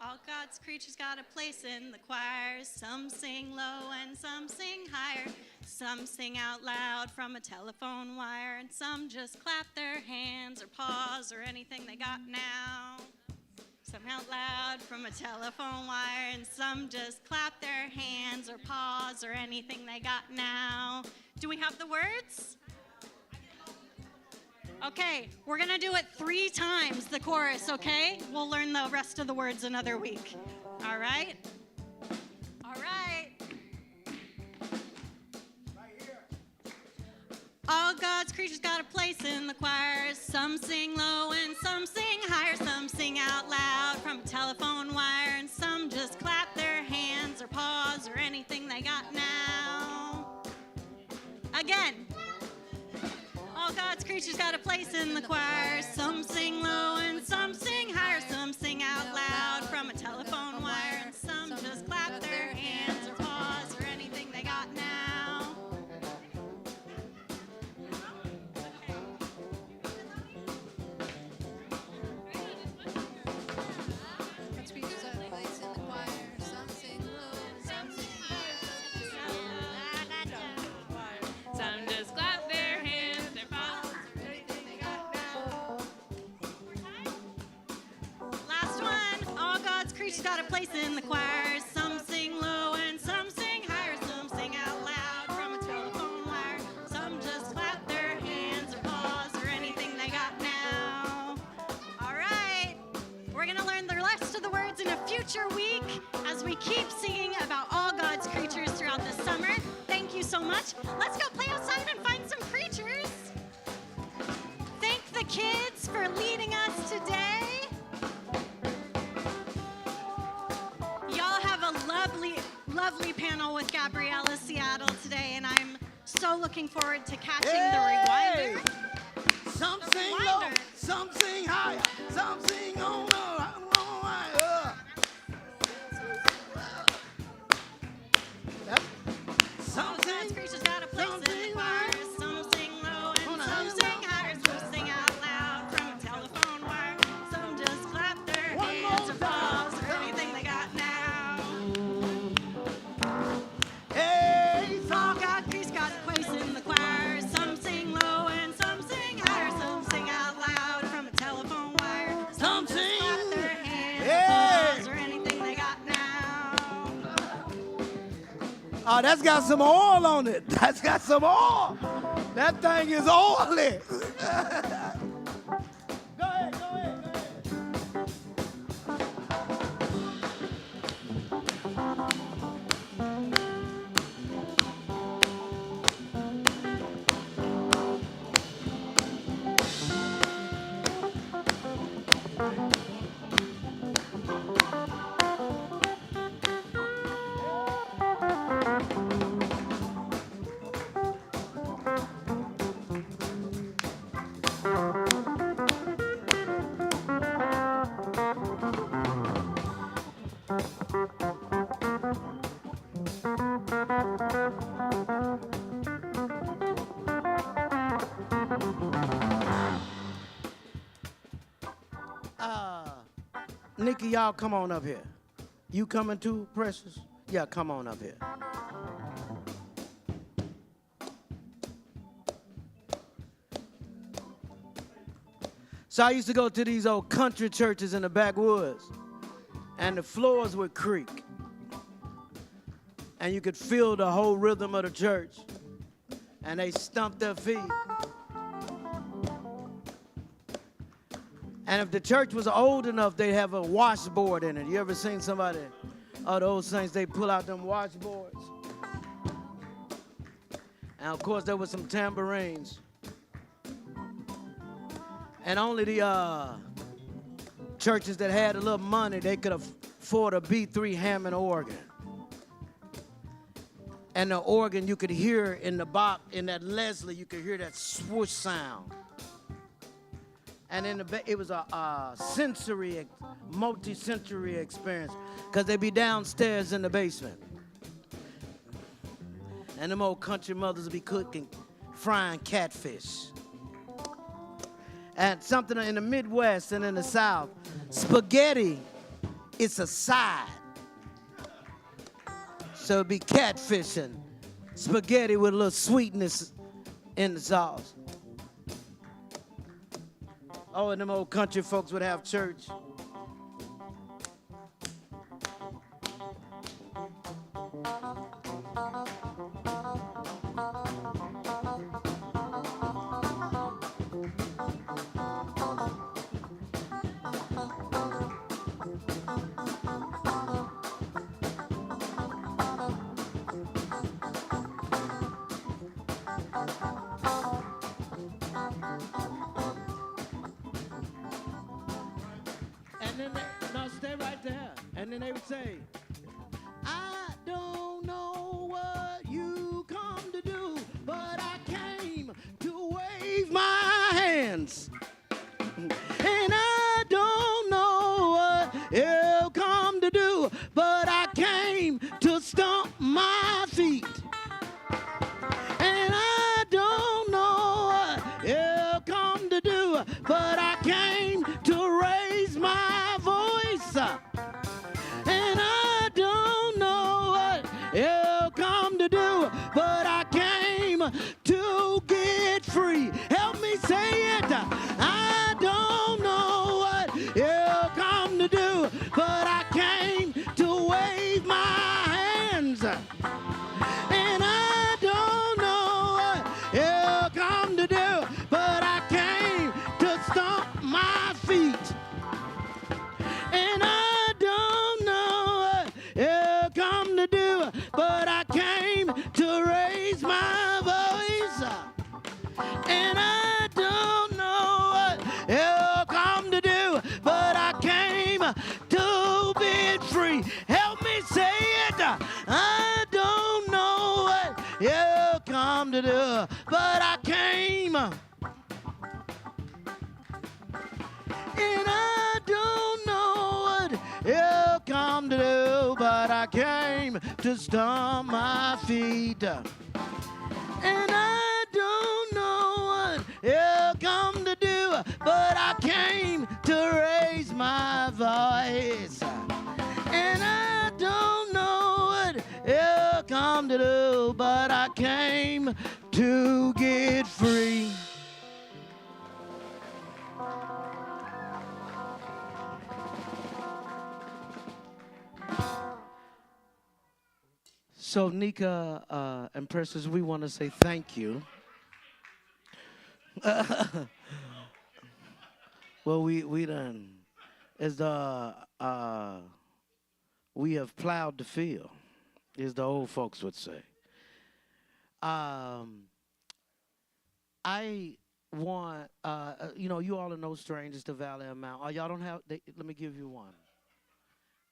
All God's creatures got a place in the choir. Some sing low and some sing higher. Some sing out loud from a telephone wire, and some just clap their hands or paws or anything they got now. Some out loud from a telephone wire, and some just clap their hands or paws or anything they got now. Do we have the words? Okay, we're gonna do it 3 times, the chorus, okay? We'll learn the rest of the words another week. All right? All right. All God's creatures got a place in the choir. Some sing low and some sing higher. Some sing out loud from a telephone wire, and some just clap their hands or paws or anything they got now. Again. All God's creatures got a place in the choir. Some sing low and some sing higher. Some sing out loud from a telephone wire, and some just clap their hands or paws or anything they got now. God's creatures got a place in the choir. Some sing low, some sing higher. Some just clap their hands, their paws, anything they got now. Last one. All God's creatures got a place in the choir. Some sing low and some sing higher. Some sing out loud from a telephone wire. Some just clap their hands or paws or anything they got now. All right. We're going to learn the rest of the words in a future week as we keep singing about all God's creatures throughout the summer. Thank you so much. Let's go play outside and find some creatures. Thank the kids for leading us today. Y'all have a lovely, lovely panel with Gabriella Seattle today, and I'm so looking forward to catching the rewinder. Some sing low, some sing higher, some sing on the higher. Some God's creatures got a place in the choir. Some sing low and some sing higher. Some sing out loud from a telephone wire. Some just clap their hands or paws or anything they got now. Hey, all God's creatures got a place in the choir. Some sing low and some sing higher. Some sing out loud from a telephone wire. Some just clap their hands or paws or anything they got now. Oh, that's got some oil on it. That's got some oil. That thing is oily. Go ahead, go ahead, go ahead. Nikki, y'all come on up here. You coming too, Precious? Yeah, come on up here. So I used to go to these old country churches in the backwoods, and the floors would creak. And you could feel the whole rhythm of the church. And they stomped their feet. And if the church was old enough, they'd have a washboard in it. You ever seen somebody, those things, they pull out them washboards? And of course, there was some tambourines. And only the churches that had a little money, they could afford a B3 Hammond organ. And the organ, you could hear in the box, in that Leslie, you could hear that swoosh sound. And it was a sensory, multi-sensory experience, because they'd be downstairs in the basement. And them old country mothers would be cooking, frying catfish. And something in the Midwest and in the South, spaghetti, it's a side. So it'd be catfishing, spaghetti with a little sweetness in the sauce. Oh, and them old country folks would have church. And then no, stay right there. And then they would say, I don't know what you come to do, but I came to wave my hands. And I don't know what you come to do, but I came to stomp my feet. And I don't know what you come to do, but I came to raise my voice. And I don't know what you come to do, but I came to get free. Help me say it. I don't know what you come to do, but I came to wave my hands. And I don't know what you come to do, but I came to stomp my feet. And I don't know what you come to do, but I came to raise my voice. And I don't know what you come to do, but I came to be free. Help me say it. I don't know what you come to do, but I came. And I don't know what you come to do, but I came to stomp my feet. And I don't know what you come to do, but I came to raise my voice. And I don't know what you come to do, but I came to get free. So Nika and Precious, we want to say thank you. Well, we done, as the we have plowed the field, as the old folks would say. I want, you all are no strangers to Valley of Mount. Oh, y'all don't have, let me give you one.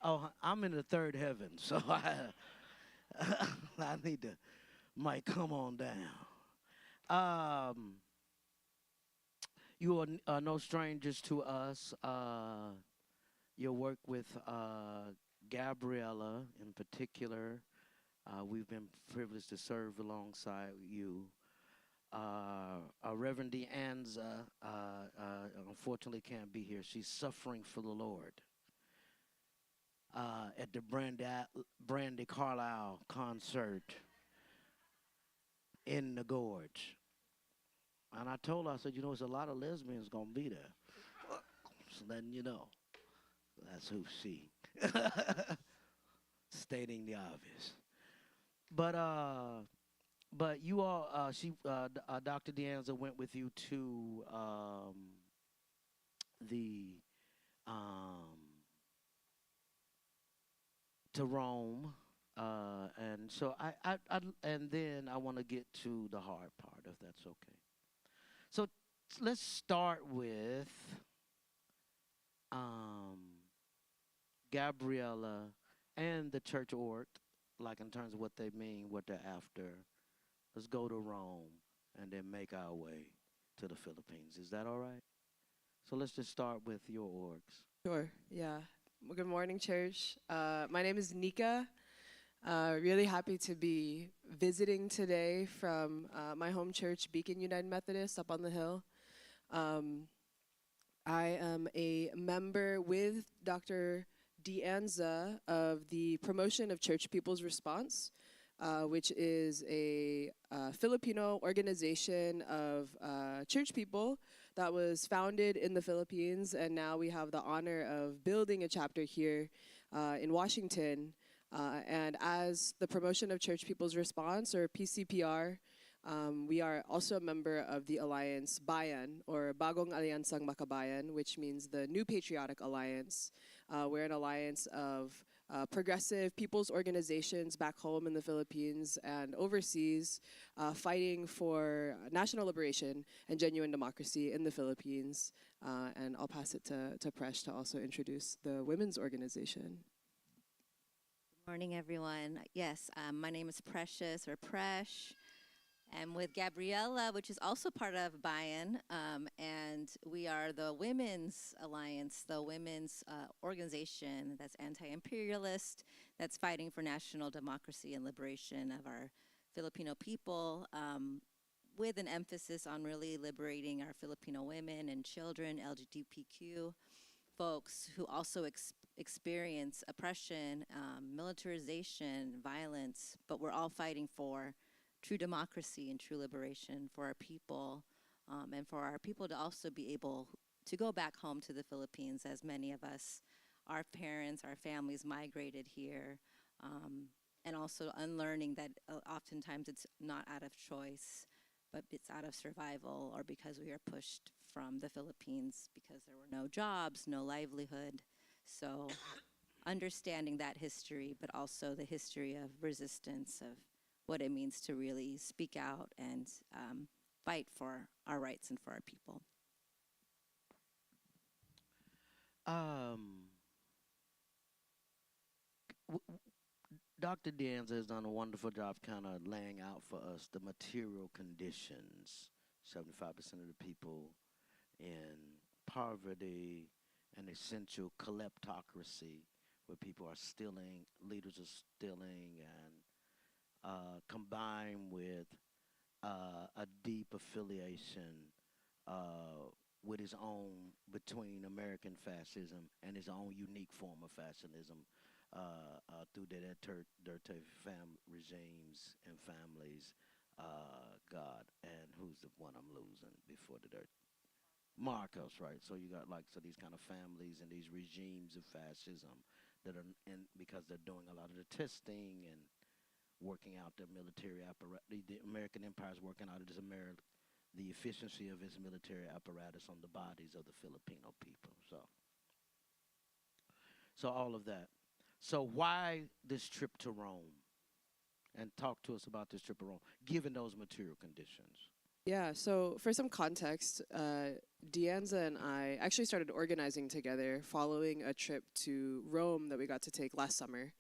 Oh, I'm in the third heaven, so I need to, might come on down. You are no strangers to us. Your work with Gabriella in particular, we've been privileged to serve alongside you. Reverend DeAnza unfortunately can't be here. She's suffering for the Lord. At the Brandy Carlisle concert in the Gorge. And I told her, I said, there's a lot of lesbians going to be there. So letting you know. That's who she. Stating the obvious. But you all, Dr. DeAnza went with you to to Rome, and so and then I want to get to the hard part, if that's okay. So let's start with Gabriella and the church org, like in terms of what they mean, what they're after. Let's go to Rome and then make our way to the Philippines. Is that all right? So let's just start with your orgs. Sure, yeah. Well, good morning, church. My name is Nika. Really happy to be visiting today from my home church, Beacon United Methodist, up on the hill. I am a member with Dr. Dianza of the Promotion of Church People's Response, which is a Filipino organization of church people that was founded in the Philippines, and now we have the honor of building a chapter here in Washington. And as the Promotion of Church People's Response, or PCPR, we are also a member of the Alliance Bayan, or Bagong Alyansang Makabayan, which means the New Patriotic Alliance. We're an alliance of progressive people's organizations back home in the Philippines and overseas, fighting for national liberation and genuine democracy in the Philippines. And I'll pass it to Presh to also introduce the women's organization. Good morning, everyone. Yes, my name is Precious, or Presh. I'm with Gabriella, which is also part of Bayan, and we are the Women's Alliance, the women's organization that's anti-imperialist, that's fighting for national democracy and liberation of our Filipino people, with an emphasis on really liberating our Filipino women and children, LGBTQ folks who also experience oppression, militarization, violence, but we're all fighting for true democracy and true liberation for our people, and for our people to also be able to go back home to the Philippines, as many of us, our parents, our families migrated here, and also unlearning that oftentimes it's not out of choice, but it's out of survival, or because we are pushed from the Philippines because there were no jobs, no livelihood. So understanding that history, but also the history of resistance, of what it means to really speak out and fight for our rights and for our people. Dr. Dianza has done a wonderful job kind of laying out for us the material conditions. 75% of the people in poverty and essential kleptocracy, where people are stealing, leaders are stealing, and combined with a deep affiliation with his own, between American fascism and his own unique form of fascism through the Duterte regimes and families. God, and who's the one I'm losing before the dirt? Marcos, right? So you got like, so these kind of families and these regimes of fascism that are in, because they're doing a lot of the testing and working out the military apparatus. The American empire is working out the efficiency of its military apparatus on the bodies of the Filipino people. So all of that. So why this trip to Rome? And talk to us about this trip to Rome, given those material conditions. Yeah, so for some context, Dianza and I actually started organizing together following a trip to Rome that we got to take last summer.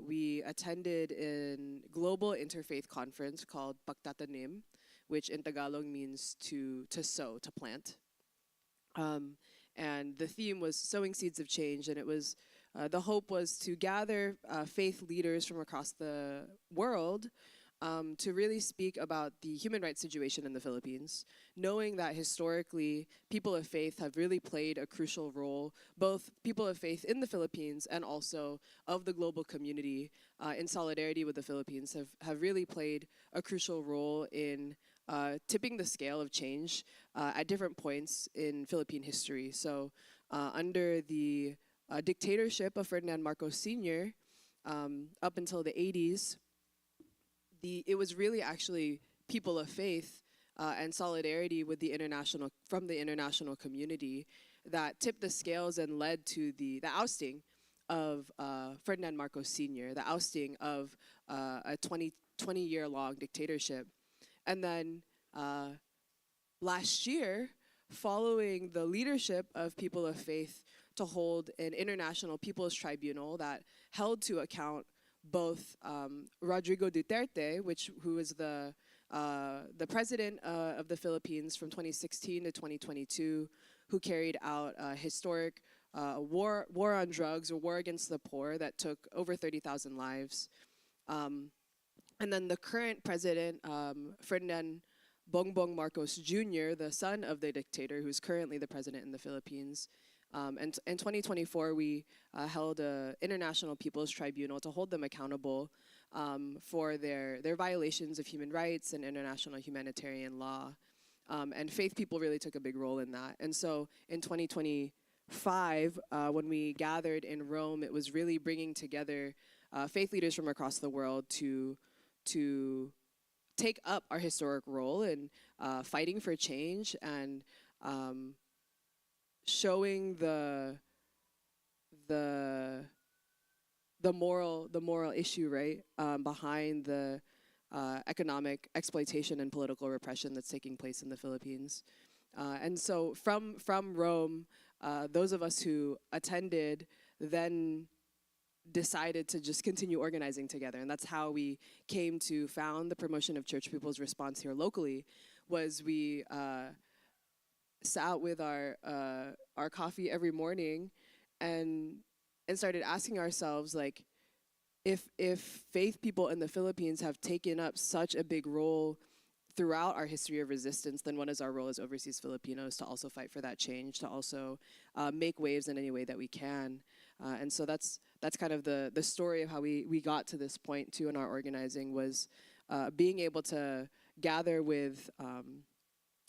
We attended a global interfaith conference called Pagtatanim, which in Tagalog means to sow, to plant. And the theme was sowing seeds of change, and it was the hope was to gather faith leaders from across the world to really speak about the human rights situation in the Philippines, knowing that historically people of faith have really played a crucial role, both people of faith in the Philippines and also of the global community in solidarity with the Philippines have really played a crucial role in tipping the scale of change at different points in Philippine history. So under the dictatorship of Ferdinand Marcos Sr., up until the 80s, it was really actually people of faith and solidarity with from the international community that tipped the scales and led to the ousting of Ferdinand Marcos Sr., the ousting of a 20-year-long dictatorship. And then last year, following the leadership of people of faith to hold an international people's tribunal that held to account both Rodrigo Duterte, who was the president of the Philippines from 2016 to 2022, who carried out a historic war on drugs, or war against the poor, that took over 30,000 lives. And then the current president, Ferdinand Bongbong Marcos Jr., the son of the dictator who's currently the president in the Philippines. And in 2024, we held an International People's Tribunal to hold them accountable for their violations of human rights and international humanitarian law. And faith people really took a big role in that. And so in 2025, when we gathered in Rome, it was really bringing together faith leaders from across the world to take up our historic role in fighting for change and showing the moral issue, right, behind the economic exploitation and political repression that's taking place in the Philippines. And so from Rome, those of us who attended then decided to just continue organizing together. And that's how we came to found the Promotion of Church People's Response here locally, was we sat out with our coffee every morning and started asking ourselves, like, if faith people in the Philippines have taken up such a big role throughout our history of resistance, then what is our role as overseas Filipinos to also fight for that change, to also make waves in any way that we can? And so that's kind of the story of how we got to this point too in our organizing, was being able to gather with,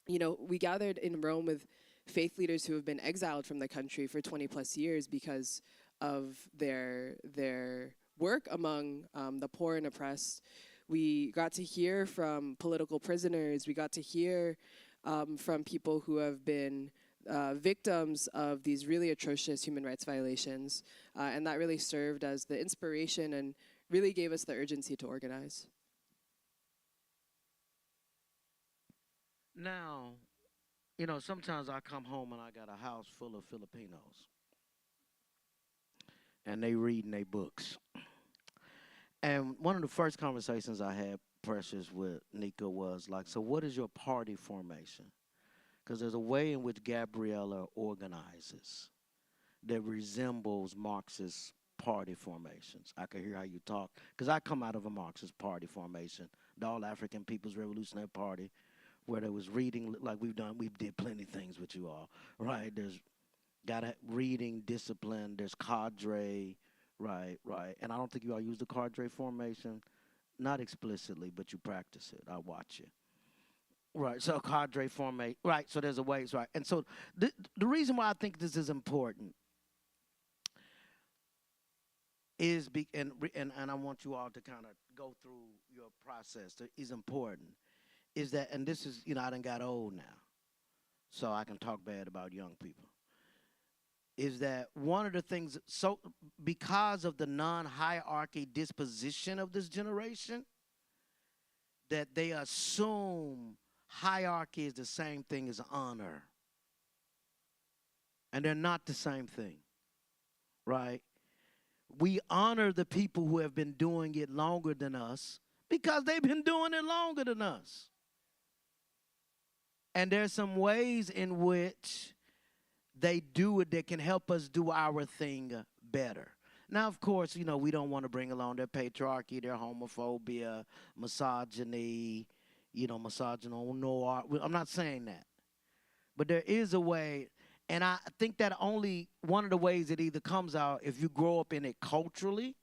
we gathered in Rome with faith leaders who have been exiled from the country for 20 plus years because of their work among the poor and oppressed. We got to hear from political prisoners. We got to hear from people who have been victims of these really atrocious human rights violations. And that really served as the inspiration and really gave us the urgency to organize. Now, sometimes I come home and I got a house full of Filipinos. And they reading their books. And one of the first conversations I had, Precious, with Nika was like, so what is your party formation? Because there's a way in which Gabriella organizes that resembles Marxist party formations. I can hear how you talk, because I come out of a Marxist party formation, the All-African People's Revolutionary Party, where there was reading, like we did plenty of things with you all, right? There's reading, discipline, there's cadre, right. And I don't think you all use the cadre formation, not explicitly, but you practice it. I watch it. Right, so cadre formation, right, so there's a ways, right. And so the reason why I think this is important is, and I want you all to kind of go through your process, that is important, is that, and this is, I done got old now, so I can talk bad about young people, is that one of the things, so because of the non-hierarchy disposition of this generation, that they assume hierarchy is the same thing as honor. And they're not the same thing, right? We honor the people who have been doing it longer than us because they've been doing it longer than us. And there's some ways in which they do it that can help us do our thing better. Now, of course, we don't want to bring along their patriarchy, their homophobia, misogyny, misogynoir. No, I'm not saying that. But there is a way, and I think that only one of the ways it either comes out if you grow up in it culturally,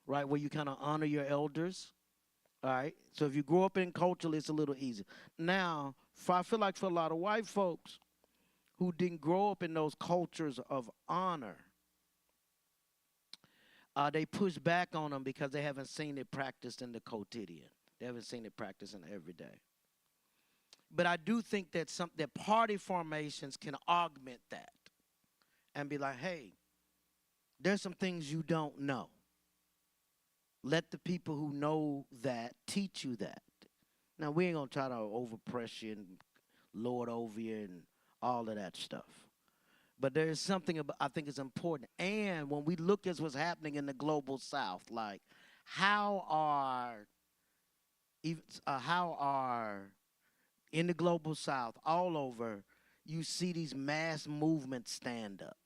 right, where you kind of honor your elders, all right? So if you grow up in culturally, it's a little easier. Now, I feel like for a lot of white folks who didn't grow up in those cultures of honor, they push back on them because they haven't seen it practiced in the quotidian. They haven't seen it practiced in every day. But I do think that that party formations can augment that and be like, hey, there's some things you don't know. Let the people who know that teach you that. Now, we ain't going to try to overpress you and lord over you and all of that stuff. But there is something about, I think is important. And when we look at what's happening in the global South, like how are in the global South, all over, you see these mass movements stand up.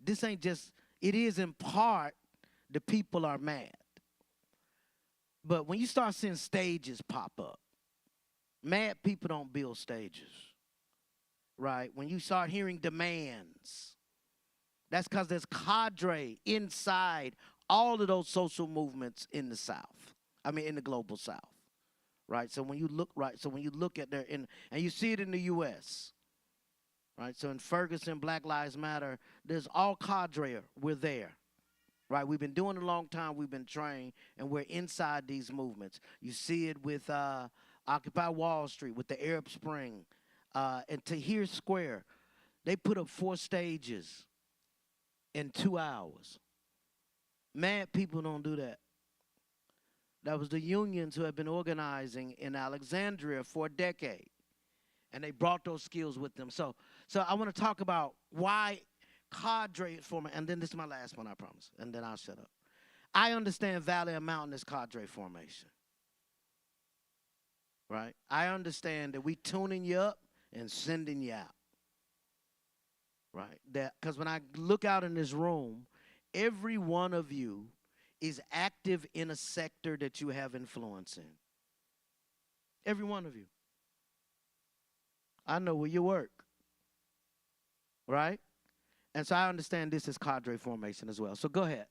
This ain't just, it is in part the people are mad. But when you start seeing stages pop up, Mad people don't build stages, right? When you start hearing demands, that's because there's cadre inside all of those social movements in the South. I mean, in the global South, right? So when you look at and you see it in the U.S., right? So in Ferguson, Black Lives Matter, there's all cadre. We're there, right? We've been doing it a long time. We've been trained, and we're inside these movements. You see it with Occupy Wall Street, with the Arab Spring, and Tahrir Square. They put up 4 stages in 2 hours. Mad people don't do that. That was the unions who have been organizing in Alexandria for a decade, and they brought those skills with them. So I want to talk about why cadre is forming, and then this is my last one, I promise, and then I'll shut up. I understand Valley and Mountain is cadre formation, right? I understand that we tuning you up and sending you out, right? Because when I look out in this room, every one of you is active in a sector that you have influence in. Every one of you. I know where you work, right? And so I understand this is cadre formation as well. So go ahead.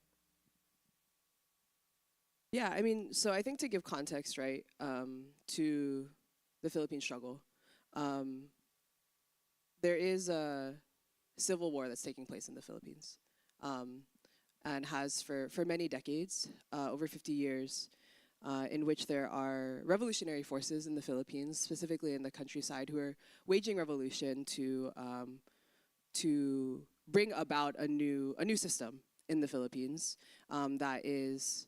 Yeah, I mean, so I think to give context, right, to the Philippine struggle, there is a civil war that's taking place in the Philippines. And has for many decades, over 50 years, in which there are revolutionary forces in the Philippines, specifically in the countryside, who are waging revolution to bring about a new system in the Philippines that is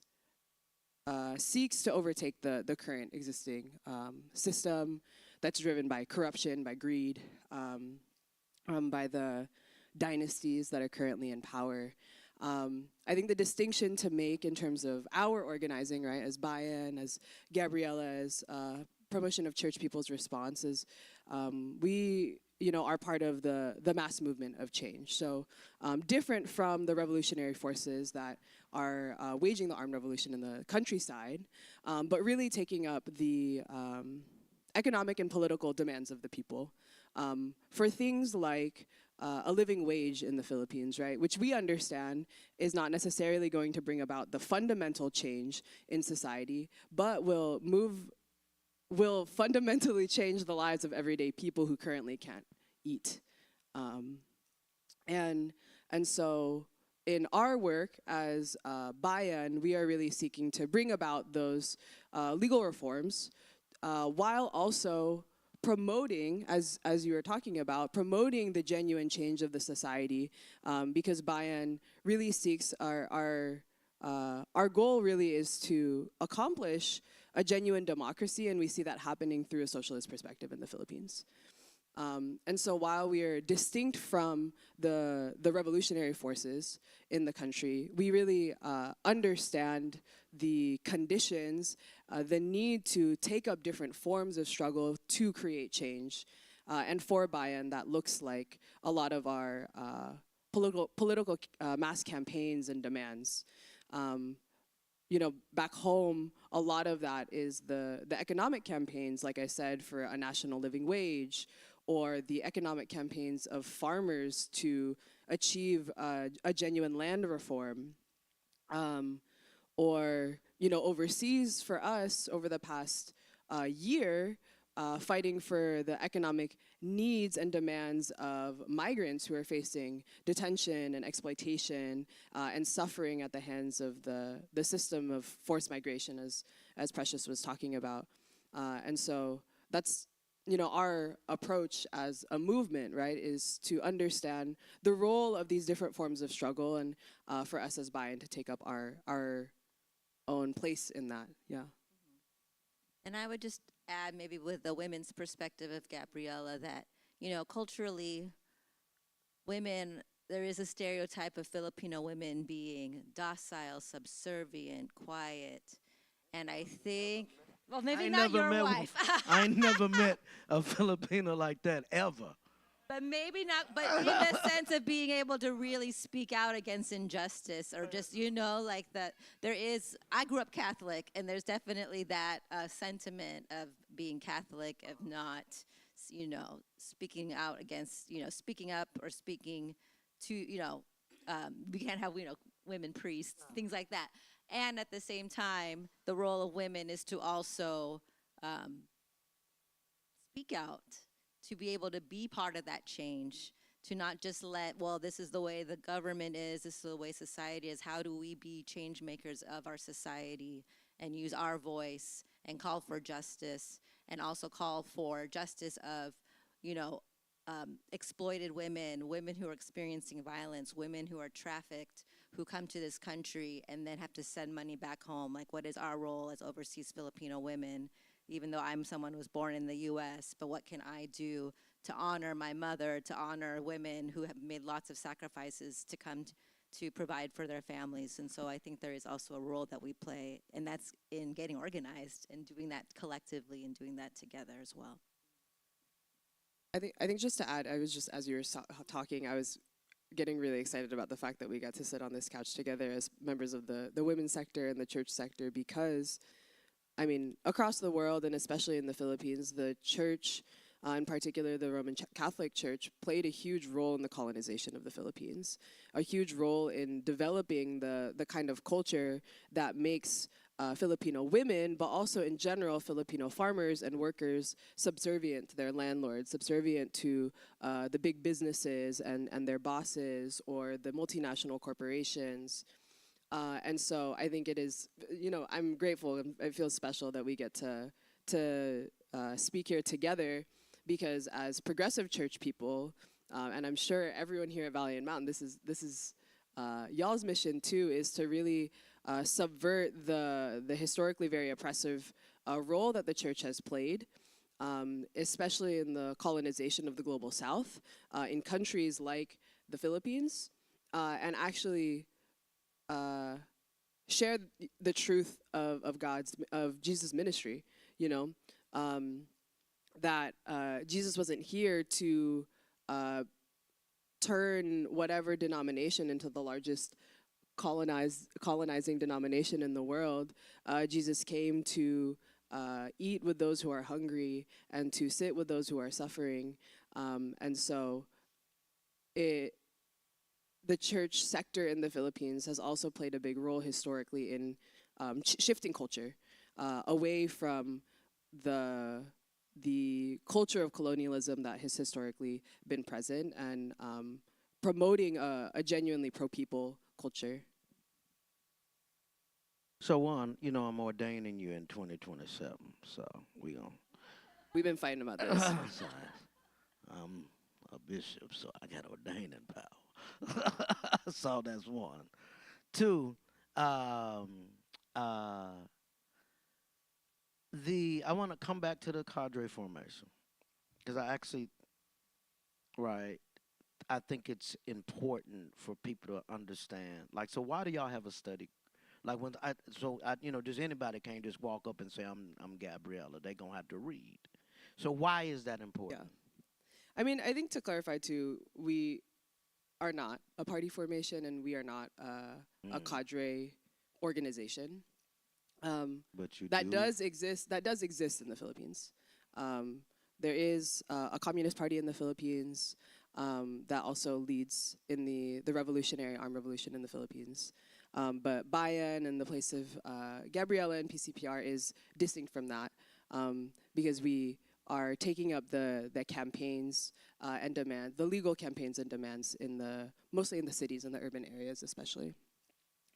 seeks to overtake the current existing system that's driven by corruption, by greed, by the dynasties that are currently in power. I think the distinction to make in terms of our organizing, right, as Bayan, as Gabriela, as Promotion of Church People's Response, is we, are part of the mass movement of change. So different from the revolutionary forces that are waging the armed revolution in the countryside, but really taking up the economic and political demands of the people for things like a living wage in the Philippines, right? Which we understand is not necessarily going to bring about the fundamental change in society, but will fundamentally change the lives of everyday people who currently can't eat. And so in our work as Bayan, we are really seeking to bring about those legal reforms while also promoting, as you were talking about, promoting the genuine change of the society, because Bayan really seeks our goal really is to accomplish a genuine democracy, and we see that happening through a socialist perspective in the Philippines. And so while we are distinct from the revolutionary forces in the country, we really understand the conditions, the need to take up different forms of struggle to create change. And for Bayan, that looks like a lot of our political mass campaigns and demands. Back home, a lot of that is the economic campaigns, like I said, for a national living wage, or the economic campaigns of farmers to achieve a genuine land reform. Or, overseas for us over the past year, fighting for the economic needs and demands of migrants who are facing detention and exploitation and suffering at the hands of the system of forced migration, as Precious was talking about. And so that's, our approach as a movement, right, is to understand the role of these different forms of struggle, and for us as Bayan to take up our own place in that, yeah. And I would just add, maybe with the women's perspective of Gabriela, that, culturally, women, there is a stereotype of Filipino women being docile, subservient, quiet, and I think, well, maybe not your wife. I ain't never met a Filipino like that, ever. But maybe not, but in the sense of being able to really speak out against injustice, or just, like that there is, I grew up Catholic, and there's definitely that sentiment of being Catholic, of not, speaking out against, speaking up or speaking to, we can't have, women priests, things like that. And at the same time, the role of women is to also speak out, to be able to be part of that change, to not just well, this is the way the government is, this is the way society is. How do we be change makers of our society and use our voice and call for justice, and also call for justice of, exploited women, women who are experiencing violence, women who are trafficked, who come to this country and then have to send money back home. Like, what is our role as overseas Filipino women? Even though I'm someone who was born in the U.S., but what can I do to honor my mother, to honor women who have made lots of sacrifices to come to provide for their families? And so I think there is also a role that we play, and that's in getting organized and doing that collectively and doing that together as well. I think just to add, I was just, as you were talking, I was getting really excited about the fact that we got to sit on this couch together as members of the women's sector and the church sector, because, I mean, across the world, and especially in the Philippines, the church, in particular the Roman Catholic Church, played a huge role in the colonization of the Philippines, a huge role in developing the kind of culture that makes Filipino women, but also in general Filipino farmers and workers, subservient to their landlords, subservient to the big businesses and their bosses, or the multinational corporations. And so I think it is, I'm grateful, and it feels special that we get to speak here together, because as progressive church people, and I'm sure everyone here at Valley and Mountain, this is y'all's mission too, is to really subvert the historically very oppressive role that the church has played, especially in the colonization of the global South, in countries like the Philippines, and actually share the truth of Jesus' ministry. That Jesus wasn't here to turn whatever denomination into the largest colonizing denomination in the world. Jesus came to eat with those who are hungry and to sit with those who are suffering. And so the church sector in the Philippines has also played a big role historically in shifting culture away from the culture of colonialism that has historically been present, and promoting a genuinely pro-people culture. So one, I'm ordaining you in 2027, so we've been fighting about this. I'm a bishop, so I got ordaining power. So that's one. Two, I want to come back to the cadre formation, because I think it's important for people to understand. Like, so why do y'all have a study? Like, does anybody can't just walk up and say, I'm Gabriella? They're going to have to read. So why is that important? Yeah. I mean, I think to clarify too, we are not a party formation, and we are not a cadre organization. But that does exist in the Philippines. There is a Communist Party in the Philippines that also leads in the revolutionary armed revolution in the Philippines. But Bayan and the place of Gabriella and PCPR is distinct from that, because we are taking up the campaigns and demands, the legal campaigns and demands mostly in the cities and the urban areas especially.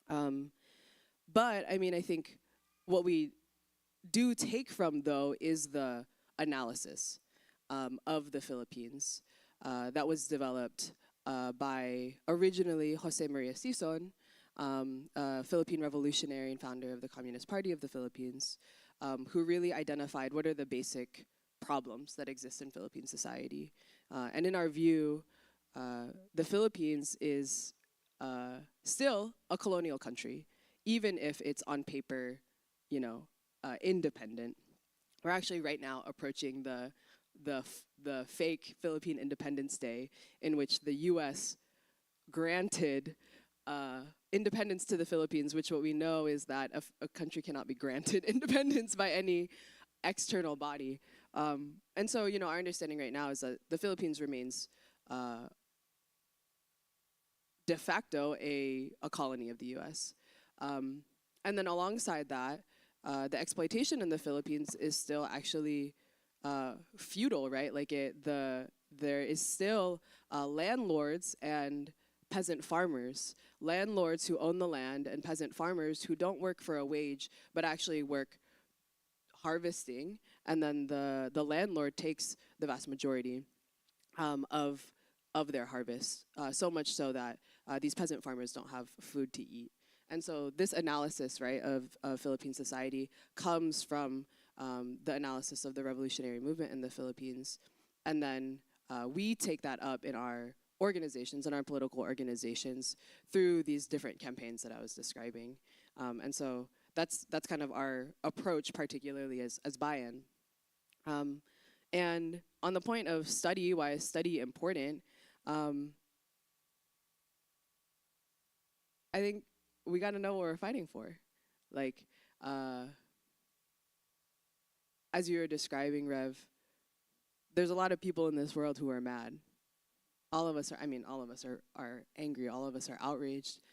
But I mean, I think what we do take from, though, is the analysis of the Philippines that was developed by originally Jose Maria Sison, a Philippine revolutionary and founder of the Communist Party of the Philippines, who really identified what are the basic problems that exist in Philippine society. And in our view, the Philippines is still a colonial country, even if it's on paper, independent. We're actually right now approaching the fake Philippine Independence Day, in which the U.S. granted independence to the Philippines, which what we know is that a country cannot be granted independence by any external body. And so, our understanding right now is that the Philippines remains de facto a colony of the U.S. And then alongside that, the exploitation in the Philippines is still actually feudal, right? Like there is still landlords and peasant farmers, landlords who own the land and peasant farmers who don't work for a wage, but actually work harvesting, and then the landlord takes the vast majority of their harvest, so much so that these peasant farmers don't have food to eat. And so this analysis, right, of Philippine society comes from the analysis of the revolutionary movement in the Philippines. And then we take that up in our organizations and our political organizations through these different campaigns that I was describing. And so that's kind of our approach, particularly as Bayan. And on the point of study, why is study important? I think we got to know what we're fighting for. Like, as you were describing, Rev, there's a lot of people in this world who are mad. All of us are angry. All of us are outraged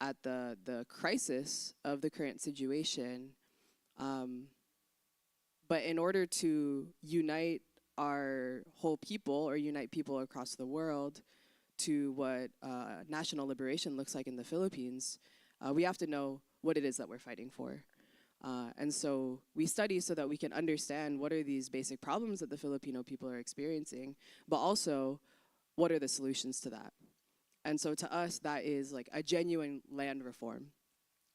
at the crisis of the current situation. But in order to unite our whole people, or unite people across the world to what national liberation looks like in the Philippines, we have to know what it is that we're fighting for. And so we study so that we can understand what are these basic problems that the Filipino people are experiencing, but also what are the solutions to that. And so to us, that is like a genuine land reform,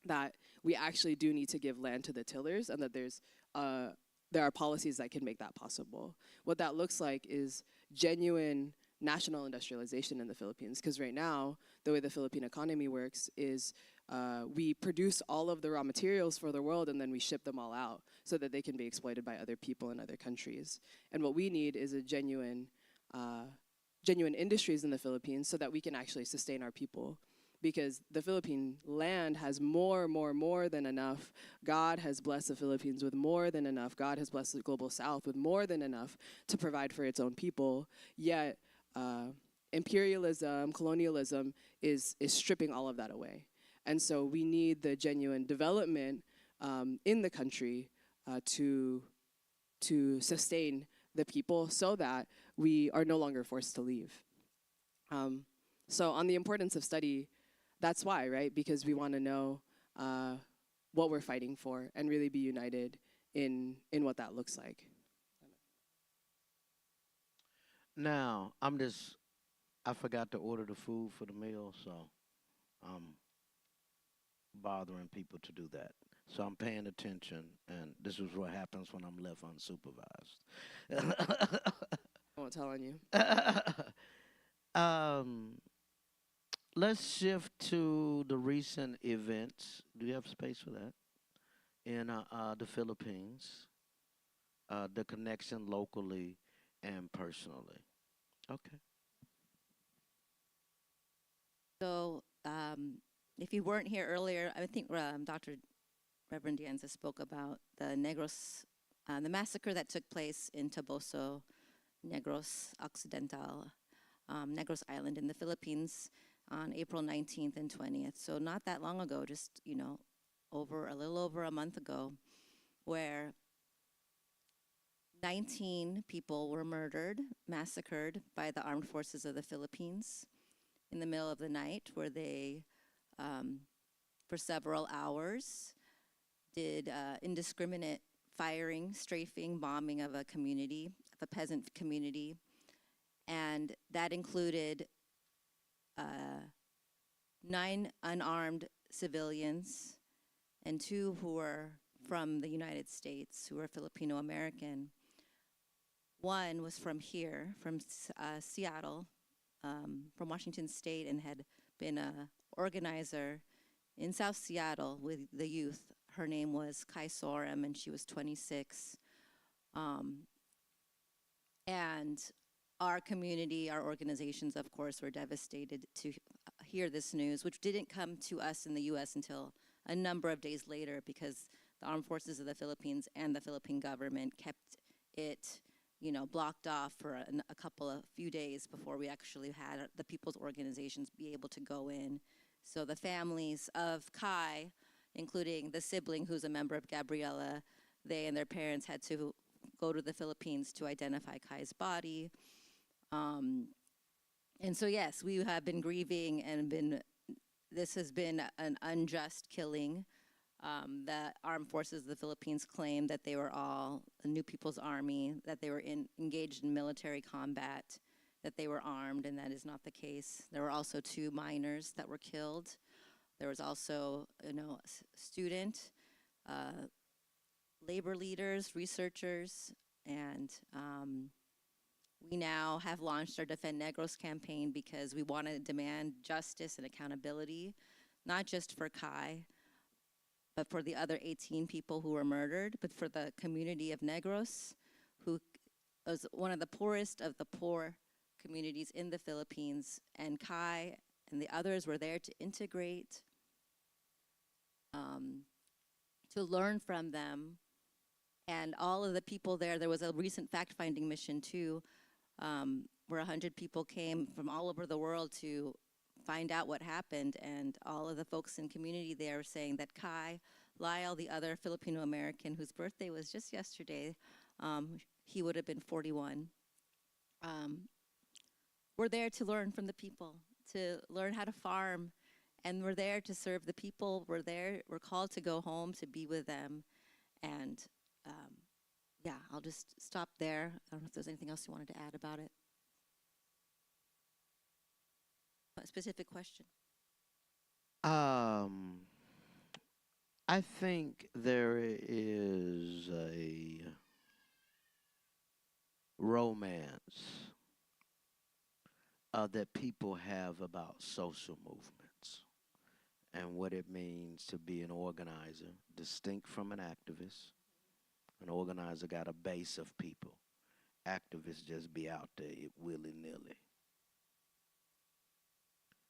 that we actually do need to give land to the tillers, and that there are policies that can make that possible. What that looks like is genuine national industrialization in the Philippines, because right now, the way the Philippine economy works is we produce all of the raw materials for the world, and then we ship them all out so that they can be exploited by other people in other countries. And what we need is a genuine industries in the Philippines so that we can actually sustain our people. Because the Philippine land has more than enough. God has blessed the Philippines with more than enough. God has blessed the Global South with more than enough to provide for its own people. Yet, imperialism, colonialism is stripping all of that away. And so we need the genuine development in the country to sustain the people so that we are no longer forced to leave. So on the importance of study, that's why, right? Because we want to know what we're fighting for and really be united in what that looks like. Now, I forgot to order the food for the meal, so I'm bothering people to do that. So I'm paying attention, and this is what happens when I'm left unsupervised. I won't tell on you. Let's shift to the recent events. Do you have space for that? In the Philippines, the connection locally and personally. Okay. So, if you weren't here earlier, I think Dr. Reverend Dianza spoke about the Negros, the massacre that took place in Toboso, Negros Occidental, Negros Island in the Philippines on April 19th and 20th. So not that long ago, just, a little over a month ago, where 19 people were murdered, massacred by the armed forces of the Philippines in the middle of the night, where they, for several hours, did indiscriminate firing, strafing, bombing of a community, of a peasant community. And that included 9 unarmed civilians and 2 who were from the United States, who were Filipino American. One was from here, from Seattle, from Washington State, and had been an organizer in South Seattle with the youth. Her name was Kai Sorum, and she was 26. And our community, our organizations, of course, were devastated to hear this news, which didn't come to us in the U.S. until a number of days later, because the armed forces of the Philippines and the Philippine government kept it, blocked off for a few days before we actually had the people's organizations be able to go in. So the families of Kai, including the sibling who's a member of Gabriela, they and their parents had to go to the Philippines to identify Kai's body. And so, yes, we have been grieving this has been an unjust killing. The armed forces of the Philippines claim that they were all a New People's Army, that they were engaged in military combat, that they were armed, and that is not the case. There were also 2 minors that were killed. There was also, a student, labor leaders, researchers, and we now have launched our Defend Negros campaign because we want to demand justice and accountability, not just for Kai, but for the other 18 people who were murdered, but for the community of Negros, who was one of the poorest of the poor communities in the Philippines. And Kai and the others were there to integrate, to learn from them. And all of the people there was a recent fact-finding mission too, where 100 people came from all over the world to find out what happened, and all of the folks in community there were saying that Kai, Lyle, the other Filipino-American whose birthday was just yesterday, he would have been 41. We're there to learn from the people, to learn how to farm, and we're there to serve the people. We're called to go home, to be with them, and yeah, I'll just stop there. I don't know if there's anything else you wanted to add about it. A specific question. I think there is a romance that people have about social movements and what it means to be an organizer, distinct from an activist. An organizer got a base of people. Activists just be out there willy-nilly.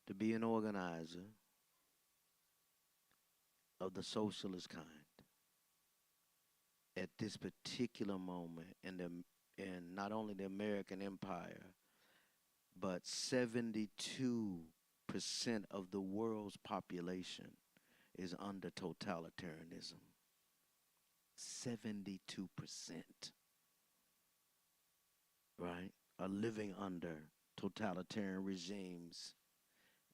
To be an organizer of the socialist kind at this particular moment in not only the American empire, but 72% of the world's population is under totalitarianism. 72%, right, are living under totalitarian regimes.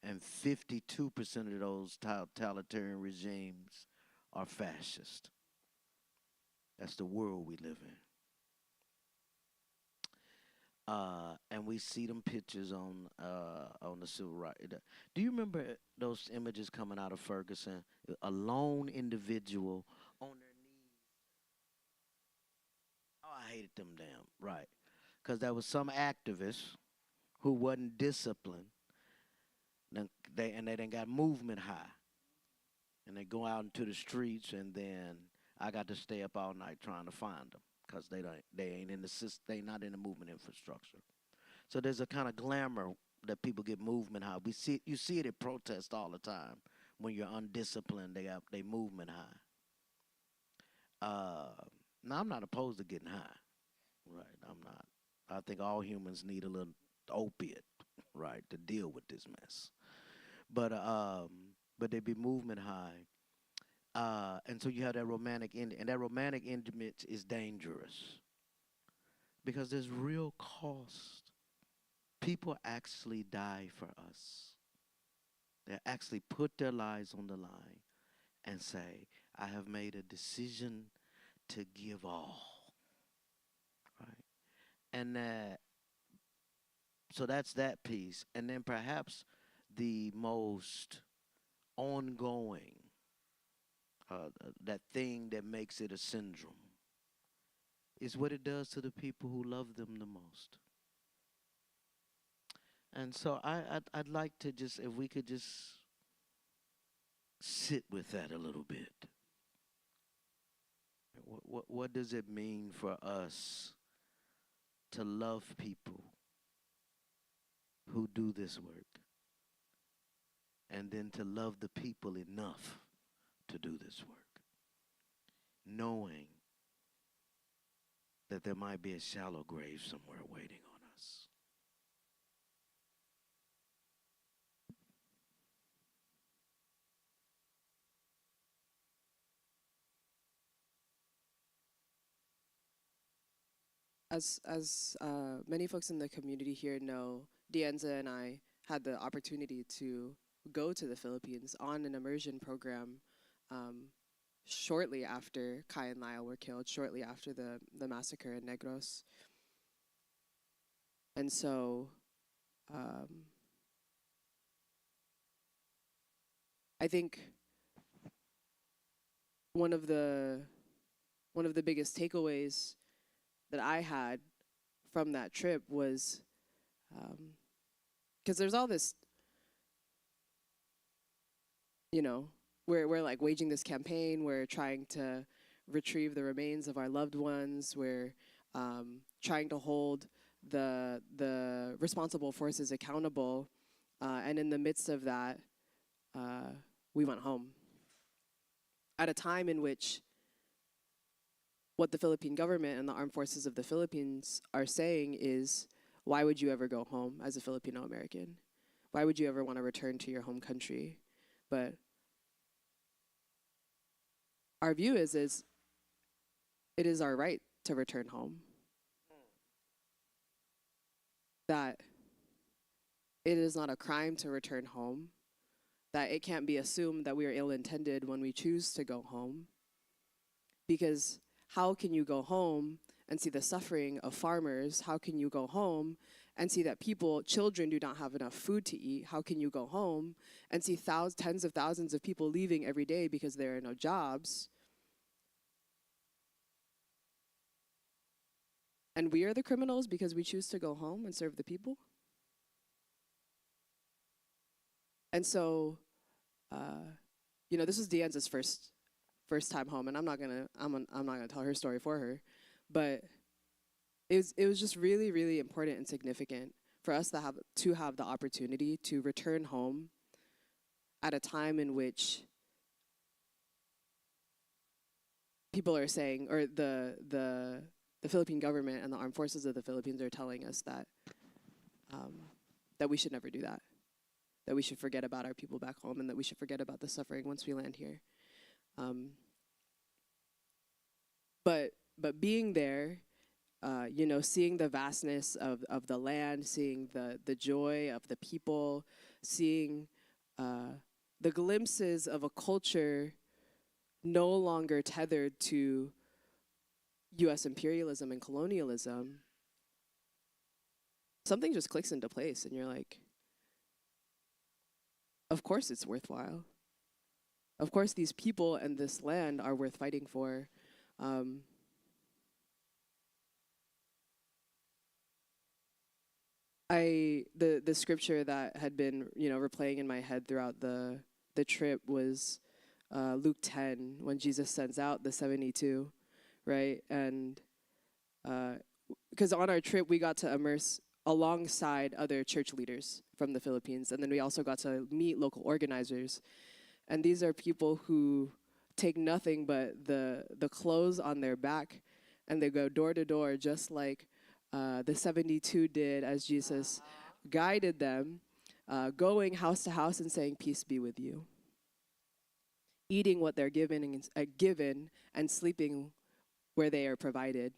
And 52% of those totalitarian regimes are fascist. That's the world we live in. And we see them pictures on the civil rights. Do you remember those images coming out of Ferguson? A lone individual on their knees. Oh, I hated them damn, right. Because there was some activist who wasn't disciplined. They done got movement high. And they go out into the streets, and then I got to stay up all night trying to find them. Because they ain't in the system, they not in the movement infrastructure. So there's a kind of glamour that people get movement high. You see it at protests all the time. When you're undisciplined, they movement high. Now I'm not opposed to getting high, right? I'm not. I think all humans need a little opiate, right, to deal with this mess. But they be movement high. And so you have that romantic ending, and that romantic intimate is dangerous because there's real cost. People actually die for us. They actually put their lives on the line and say, I have made a decision to give all, right? And so that's that piece. And then perhaps the most ongoing, that thing that makes it a syndrome, is what it does to the people who love them the most. And so I'd like to just, if we could just sit with that a little bit. What does it mean for us to love people who do this work, and then to love the people enough to do this work? knowing that there might be a shallow grave somewhere waiting on us. As many folks in the community here know, Dianza and I had the opportunity to go to the Philippines on an immersion program shortly after Kai and Lyle were killed, shortly after the massacre in Negros. And so I think one of the biggest takeaways that I had from that trip was, because there's all this, you know, we're like waging this campaign, we're trying to retrieve the remains of our loved ones, we're trying to hold the responsible forces accountable, and in the midst of that, we went home. At a time in which what the Philippine government and the armed forces of the Philippines are saying is, why would you ever go home as a Filipino American? Why would you ever want to return to your home country? But our view is it is our right to return home. That it is not a crime to return home. That it can't be assumed that we are ill-intended when we choose to go home. Because how can you go home and see the suffering of farmers? How can you go home and see that children do not have enough food to eat? How can you go home and see tens of thousands of people leaving every day because there are no jobs? And we are the criminals because we choose to go home and serve the people? And so, you know, this is Dianza's first time home, and I'm not gonna tell her story for her, but it was just really, really important and significant for us to have the opportunity to return home at a time in which people are saying, or the Philippine government and the armed forces of the Philippines are telling us that that we should never do that. That we should forget about our people back home, and that we should forget about the suffering once we land here. But being there, you know, seeing the vastness of the land, seeing the joy of the people, seeing the glimpses of a culture no longer tethered to U.S. imperialism and colonialism, something just clicks into place, and you're like, of course it's worthwhile. Of course these people and this land are worth fighting for. The scripture that had been, you know, replaying in my head throughout the trip was Luke 10, when Jesus sends out the 72, right? And because on our trip we got to immerse alongside other church leaders from the Philippines, and then we also got to meet local organizers. And these are people who take nothing but the clothes on their back, and they go door to door just like the 72 did as Jesus guided them, going house to house and saying, peace be with you. Eating what they're given and sleeping where they are provided.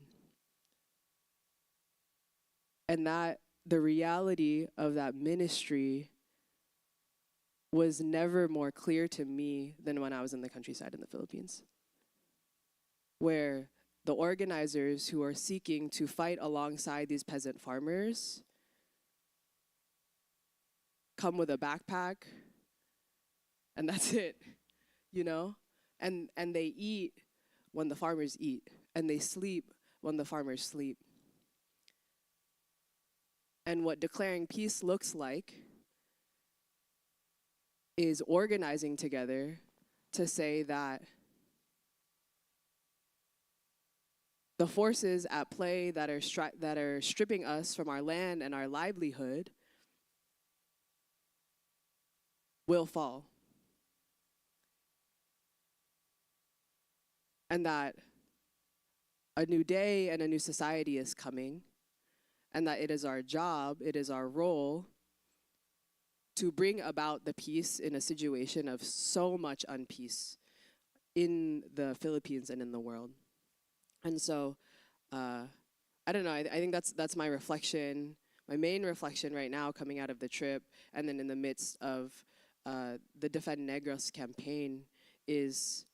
And that the reality of that ministry was never more clear to me than when I was in the countryside in the Philippines, where the organizers who are seeking to fight alongside these peasant farmers come with a backpack, and that's it, you know? And they eat when the farmers eat, and they sleep when the farmers sleep. And what declaring peace looks like is organizing together to say that the forces at play that are stripping us from our land and our livelihood will fall. and that a new day and a new society is coming, and that it is our job, it is our role to bring about the peace in a situation of so much unpeace in the Philippines and in the world. And so, I don't know, I think that's my reflection, my main reflection right now coming out of the trip, and then in the midst of the Defend Negros campaign, is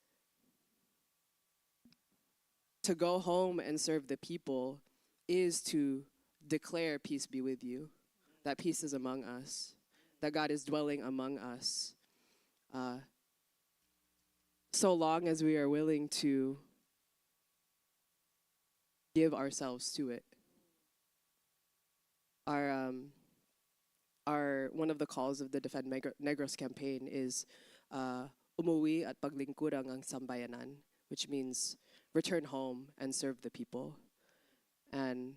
to go home and serve the people, is to declare peace be with you, that peace is among us, that God is dwelling among us. So long as we are willing to give ourselves to it. Our one of the calls of the Defend Negros campaign is umuwi at paglingkurang ang sambayanan, which means return home and serve the people. And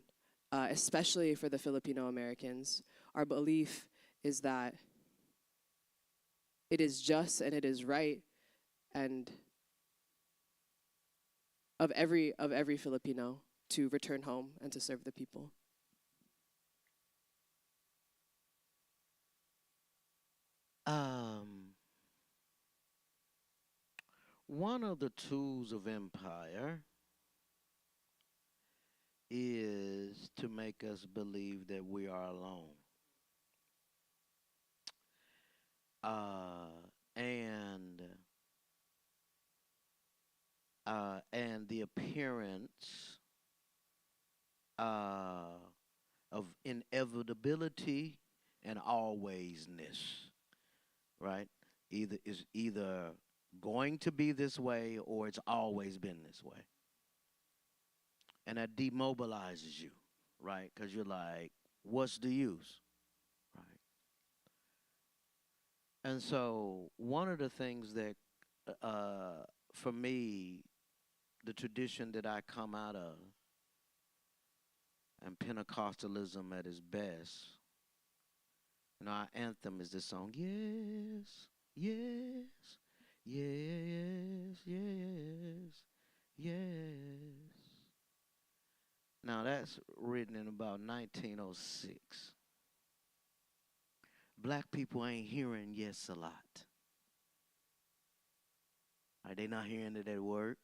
especially for the Filipino Americans, our belief is that it is just and it is right, and of every Filipino to return home and to serve the people. One of the tools of empire is to make us believe that we are alone. And the appearance of inevitability and alwaysness, right? Either going to be this way or it's always been this way. And that demobilizes you, right? Because you're like, what's the use, right? And so one of the things that, for me, the tradition that I come out of, and Pentecostalism at its best, our anthem is this song, yes, yes, yes, yes, yes. Now that's written in about 1906. Black people ain't hearing yes a lot. Are they not hearing it at work?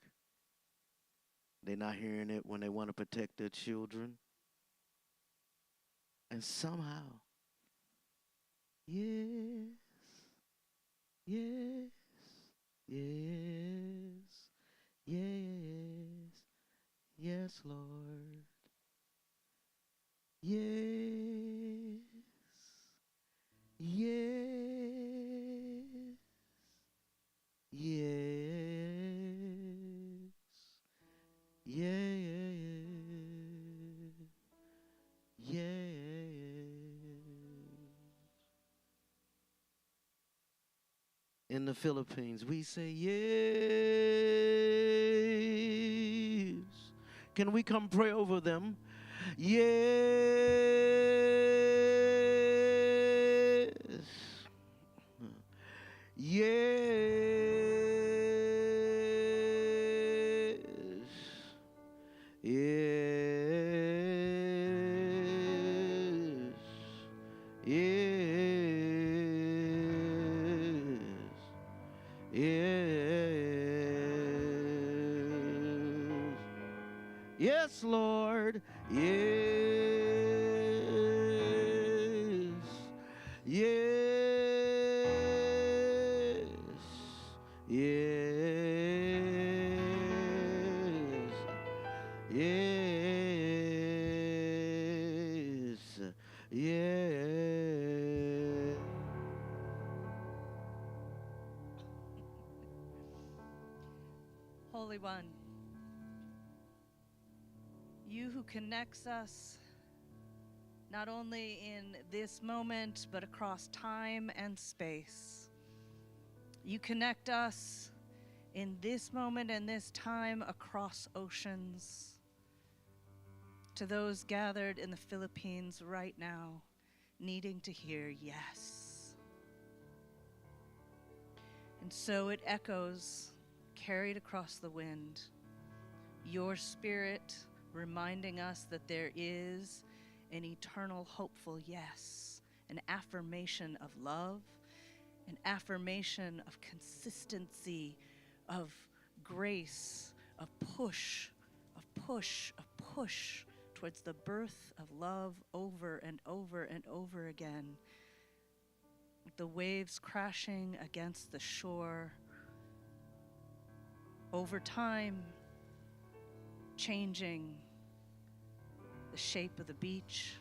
They're not hearing it when they want to protect their children. And somehow, yes, yes, yes, yes, yes, Lord. Yes, yes, yes, yes, yes. In the Philippines, we say yes. Can we come pray over them? Yes. Yes. Yes. Yes. Yes. Yes, Lord. Yes. Yes. Yes. Yes. Yes. Holy One, you who connects us not only in this moment, but across time and space. You connect us in this moment and this time across oceans to those gathered in the Philippines right now, needing to hear yes. And so it echoes, carried across the wind. Your Spirit reminding us that there is an eternal, hopeful yes, an affirmation of love, an affirmation of consistency, of grace, of push, of push, of push towards the birth of love over and over and over again. The waves crashing against the shore, over time, changing the shape of the beach,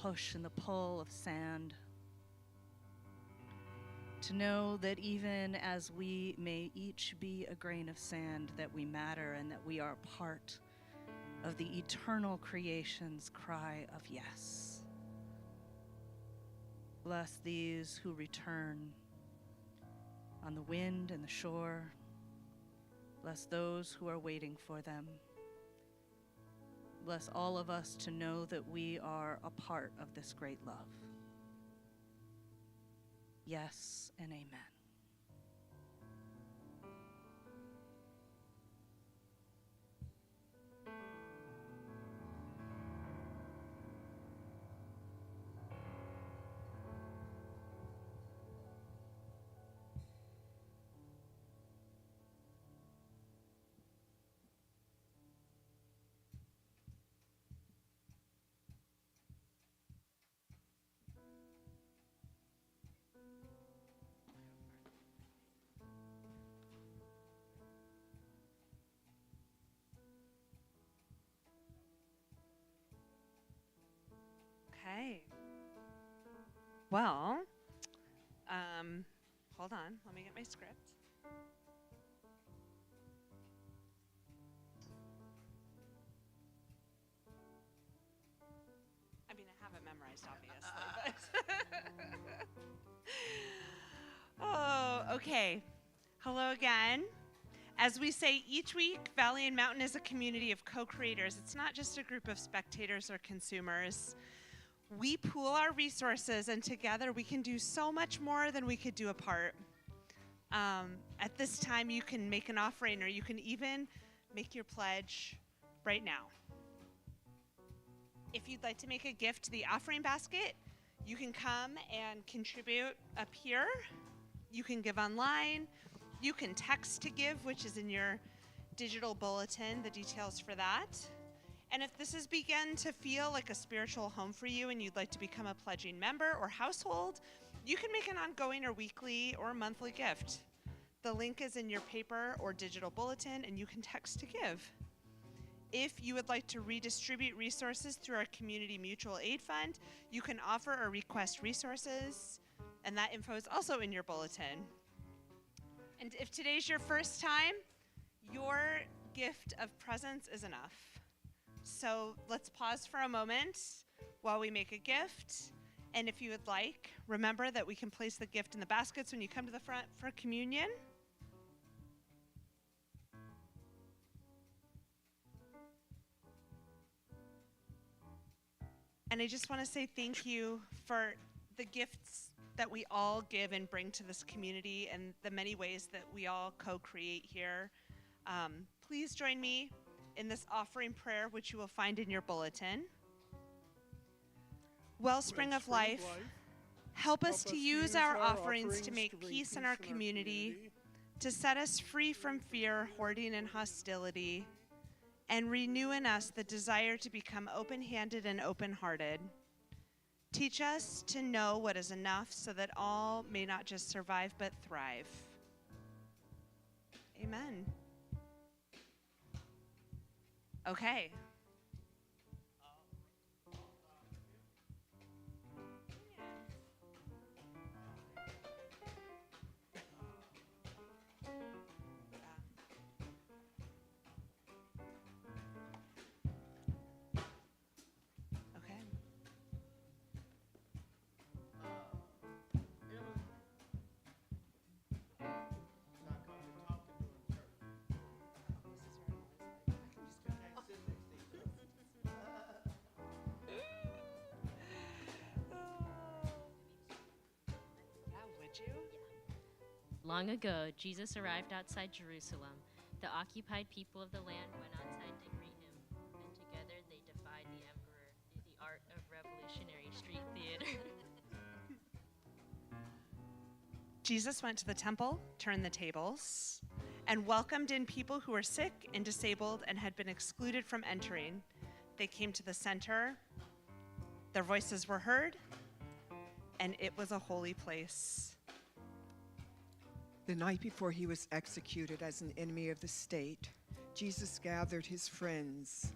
push and the pull of sand. To know that even as we may each be a grain of sand, that we matter and that we are part of the eternal creation's cry of yes. Bless these who return on the wind and the shore. Bless those who are waiting for them. Bless all of us to know that we are a part of this great love. Yes and amen. Okay. Well, hold on. Let me get my script. I mean, I have it memorized, obviously, but. Oh, okay. Hello again. As we say each week, Valley and Mountain is a community of co-creators. It's not just a group of spectators or consumers. We pool our resources, and together we can do so much more than we could do apart. At this time, you can make an offering, or you can even make your pledge right now. If you'd like to make a gift to the offering basket, you can come and contribute up here. You can give online. You can text to give, which is in your digital bulletin, the details for that. And if this has begun to feel like a spiritual home for you and you'd like to become a pledging member or household, you can make an ongoing or weekly or monthly gift. The link is in your paper or digital bulletin, and you can text to give. If you would like to redistribute resources through our community mutual aid fund, you can offer or request resources, and that info is also in your bulletin. And if today's your first time, your gift of presence is enough. So let's pause for a moment while we make a gift. And if you would like, remember that we can place the gift in the baskets when you come to the front for communion. And I just want to say thank you for the gifts that we all give and bring to this community and the many ways that we all co-create here. Please join me in this offering prayer, which you will find in your bulletin. Wellspring of life, help us to use our offerings to make peace in our community, to set us free from fear, hoarding, and hostility, and renew in us the desire to become open-handed and open-hearted. Teach us to know what is enough so that all may not just survive but thrive. Amen. Okay. Long ago, Jesus arrived outside Jerusalem, The occupied people of the land went outside to greet him, and together they defied the emperor through the art of revolutionary street theater. Jesus went to the temple, turned the tables, and welcomed in people who were sick and disabled and had been excluded from entering. They came to the center, their voices were heard, and it was a holy place. The night before he was executed as an enemy of the state, Jesus gathered his friends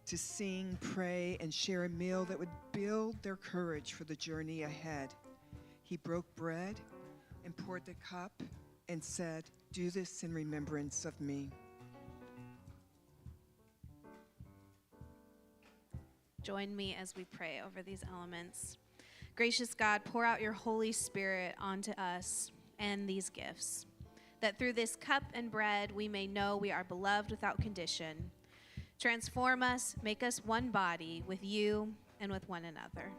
to sing, pray, and share a meal that would build their courage for the journey ahead. He broke bread and poured the cup and said, "Do this in remembrance of me." Join me as we pray over these elements. Gracious God, pour out your Holy Spirit onto us and these gifts, that through this cup and bread we may know we are beloved without condition. Transform us, make us one body with you and with one another.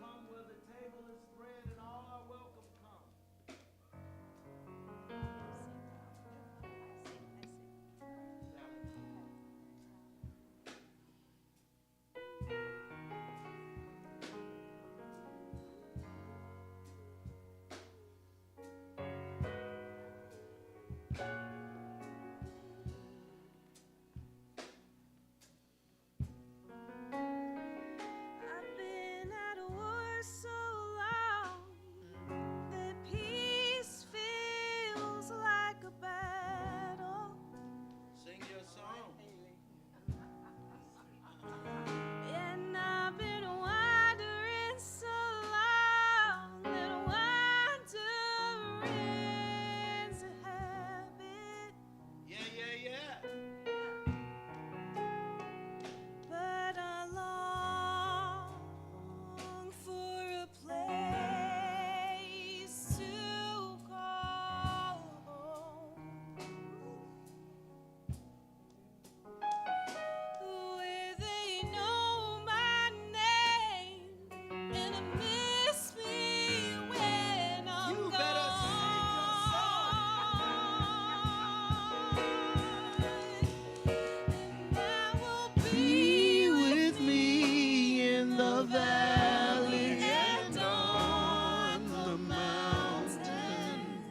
Come where the table is spread and all are welcome. Come. I've been at war so long that peace feels like a battle. Sing your song. And I've been wandering so long that wandering's a habit. Yeah, yeah, yeah. But I long for a place to call home, where they know my name and miss me when I'm You better sing your and I will Be with me in the valley and on the mountain.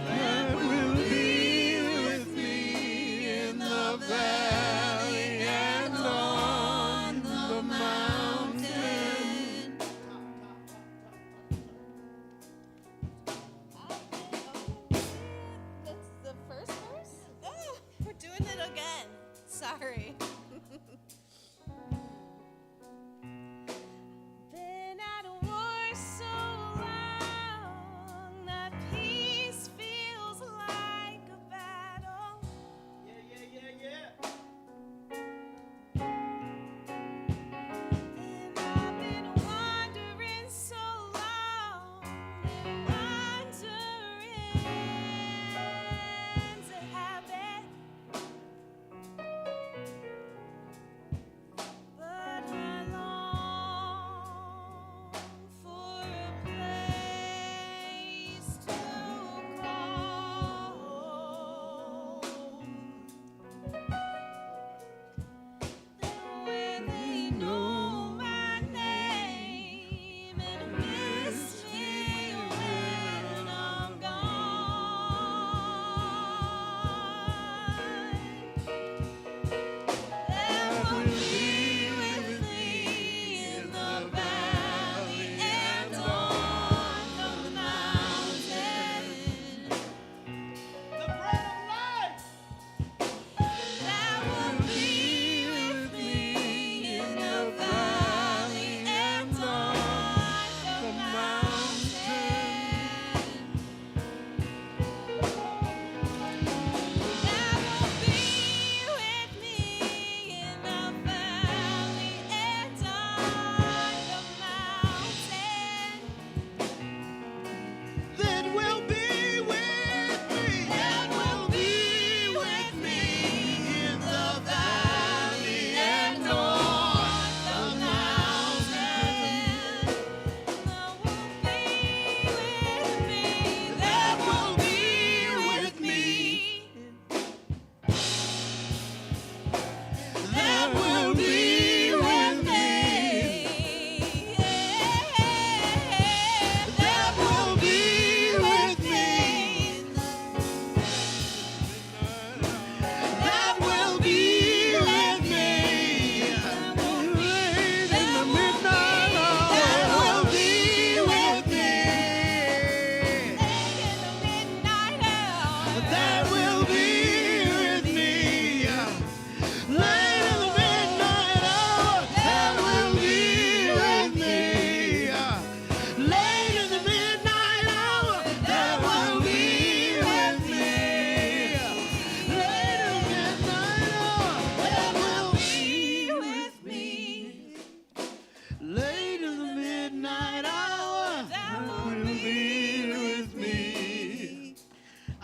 That will be with me in the valley and on the mountain. That's the first verse? Oh, we're doing it again. Sorry. Been at war so long that peace feels like a battle. Yeah, yeah, yeah, yeah. And I've been wandering so long that wandering's a habit.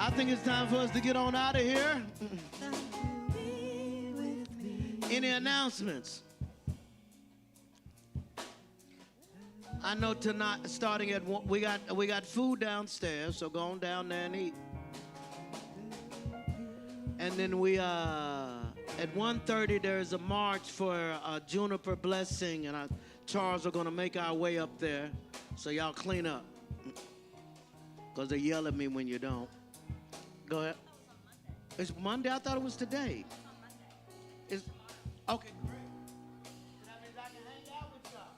I think it's time for us to get on out of here. Any announcements? I know tonight, starting at 1, we got food downstairs, so go on down there and eat. And then we at 1:30 there's a march for Juniper Blessing, and Charles are gonna make our way up there. So y'all clean up, cause they yell at me when you don't. Go ahead. It's Monday. I thought it was today. It's okay. Great. That means I can hang out with y'all.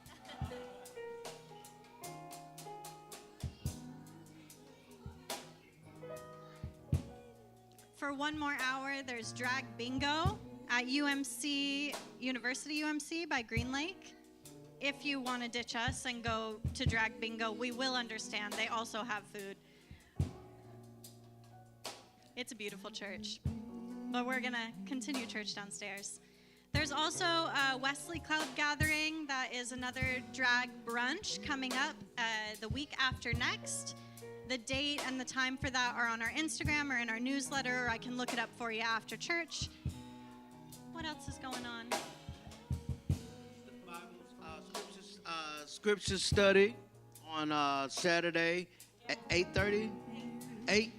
For one more hour, there's Drag Bingo at UMC, University UMC by Green Lake. If you want to ditch us and go to Drag Bingo, we will understand. They also have food. It's a beautiful church, but we're going to continue church downstairs. There's also a Wesley Club gathering that is another drag brunch coming up the week after next. The date and the time for that are on our Instagram or in our newsletter, or I can look it up for you after church. What else is going on? Scripture study on Saturday at 8:30. 8.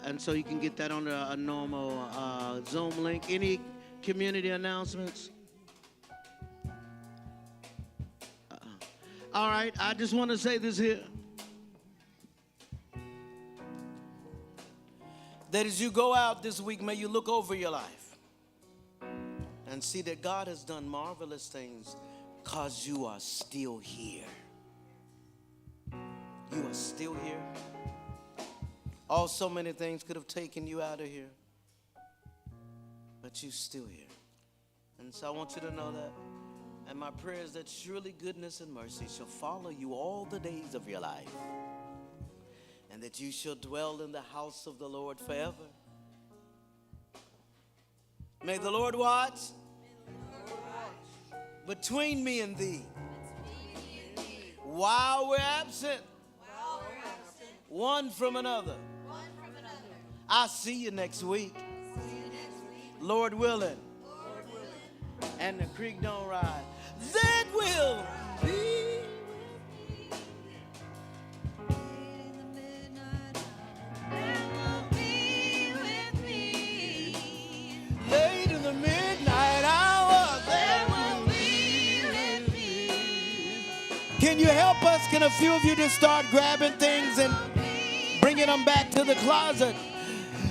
And so you can get that on a normal Zoom link. Any community announcements? All right, I just want to say this here. That as you go out this week, may you look over your life and see that God has done marvelous things because you are still here. You are still here. So many things could have taken you out of here, but you're still here. And so I want you to know that. And my prayer is that surely goodness and mercy shall follow you all the days of your life, and that you shall dwell in the house of the Lord forever. May the Lord watch between me and thee while we're absent one from another. I'll see you next week. Lord willing. And the creek don't rise. That will be. Late in the midnight hour, there will be with me. Can you help us? Can a few of you just start grabbing things and bringing them back to the closet?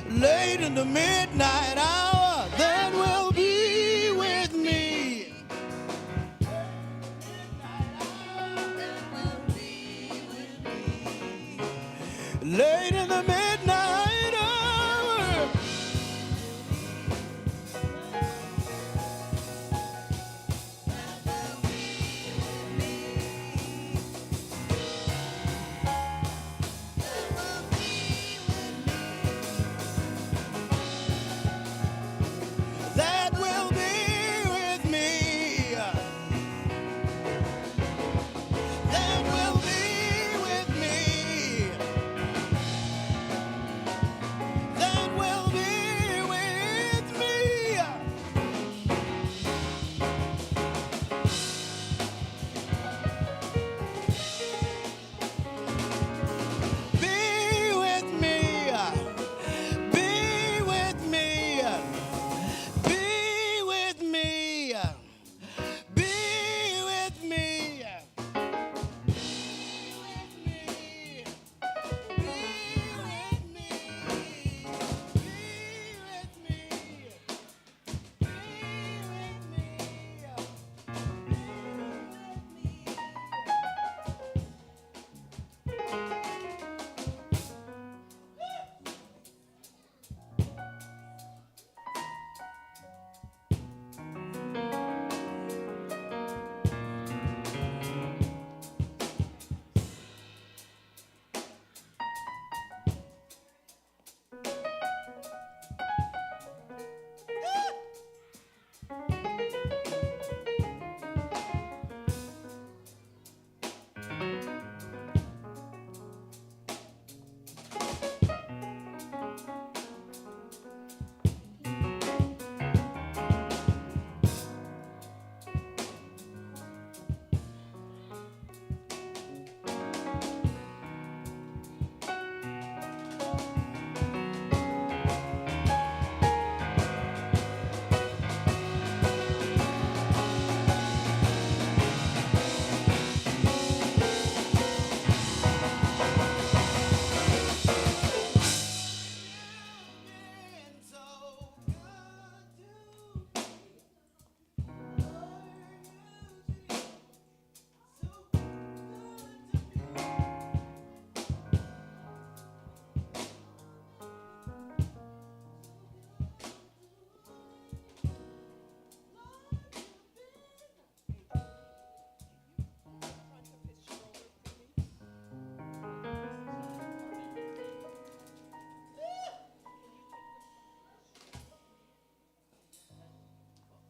Late in the midnight hour, that will be with me. Late in the midnight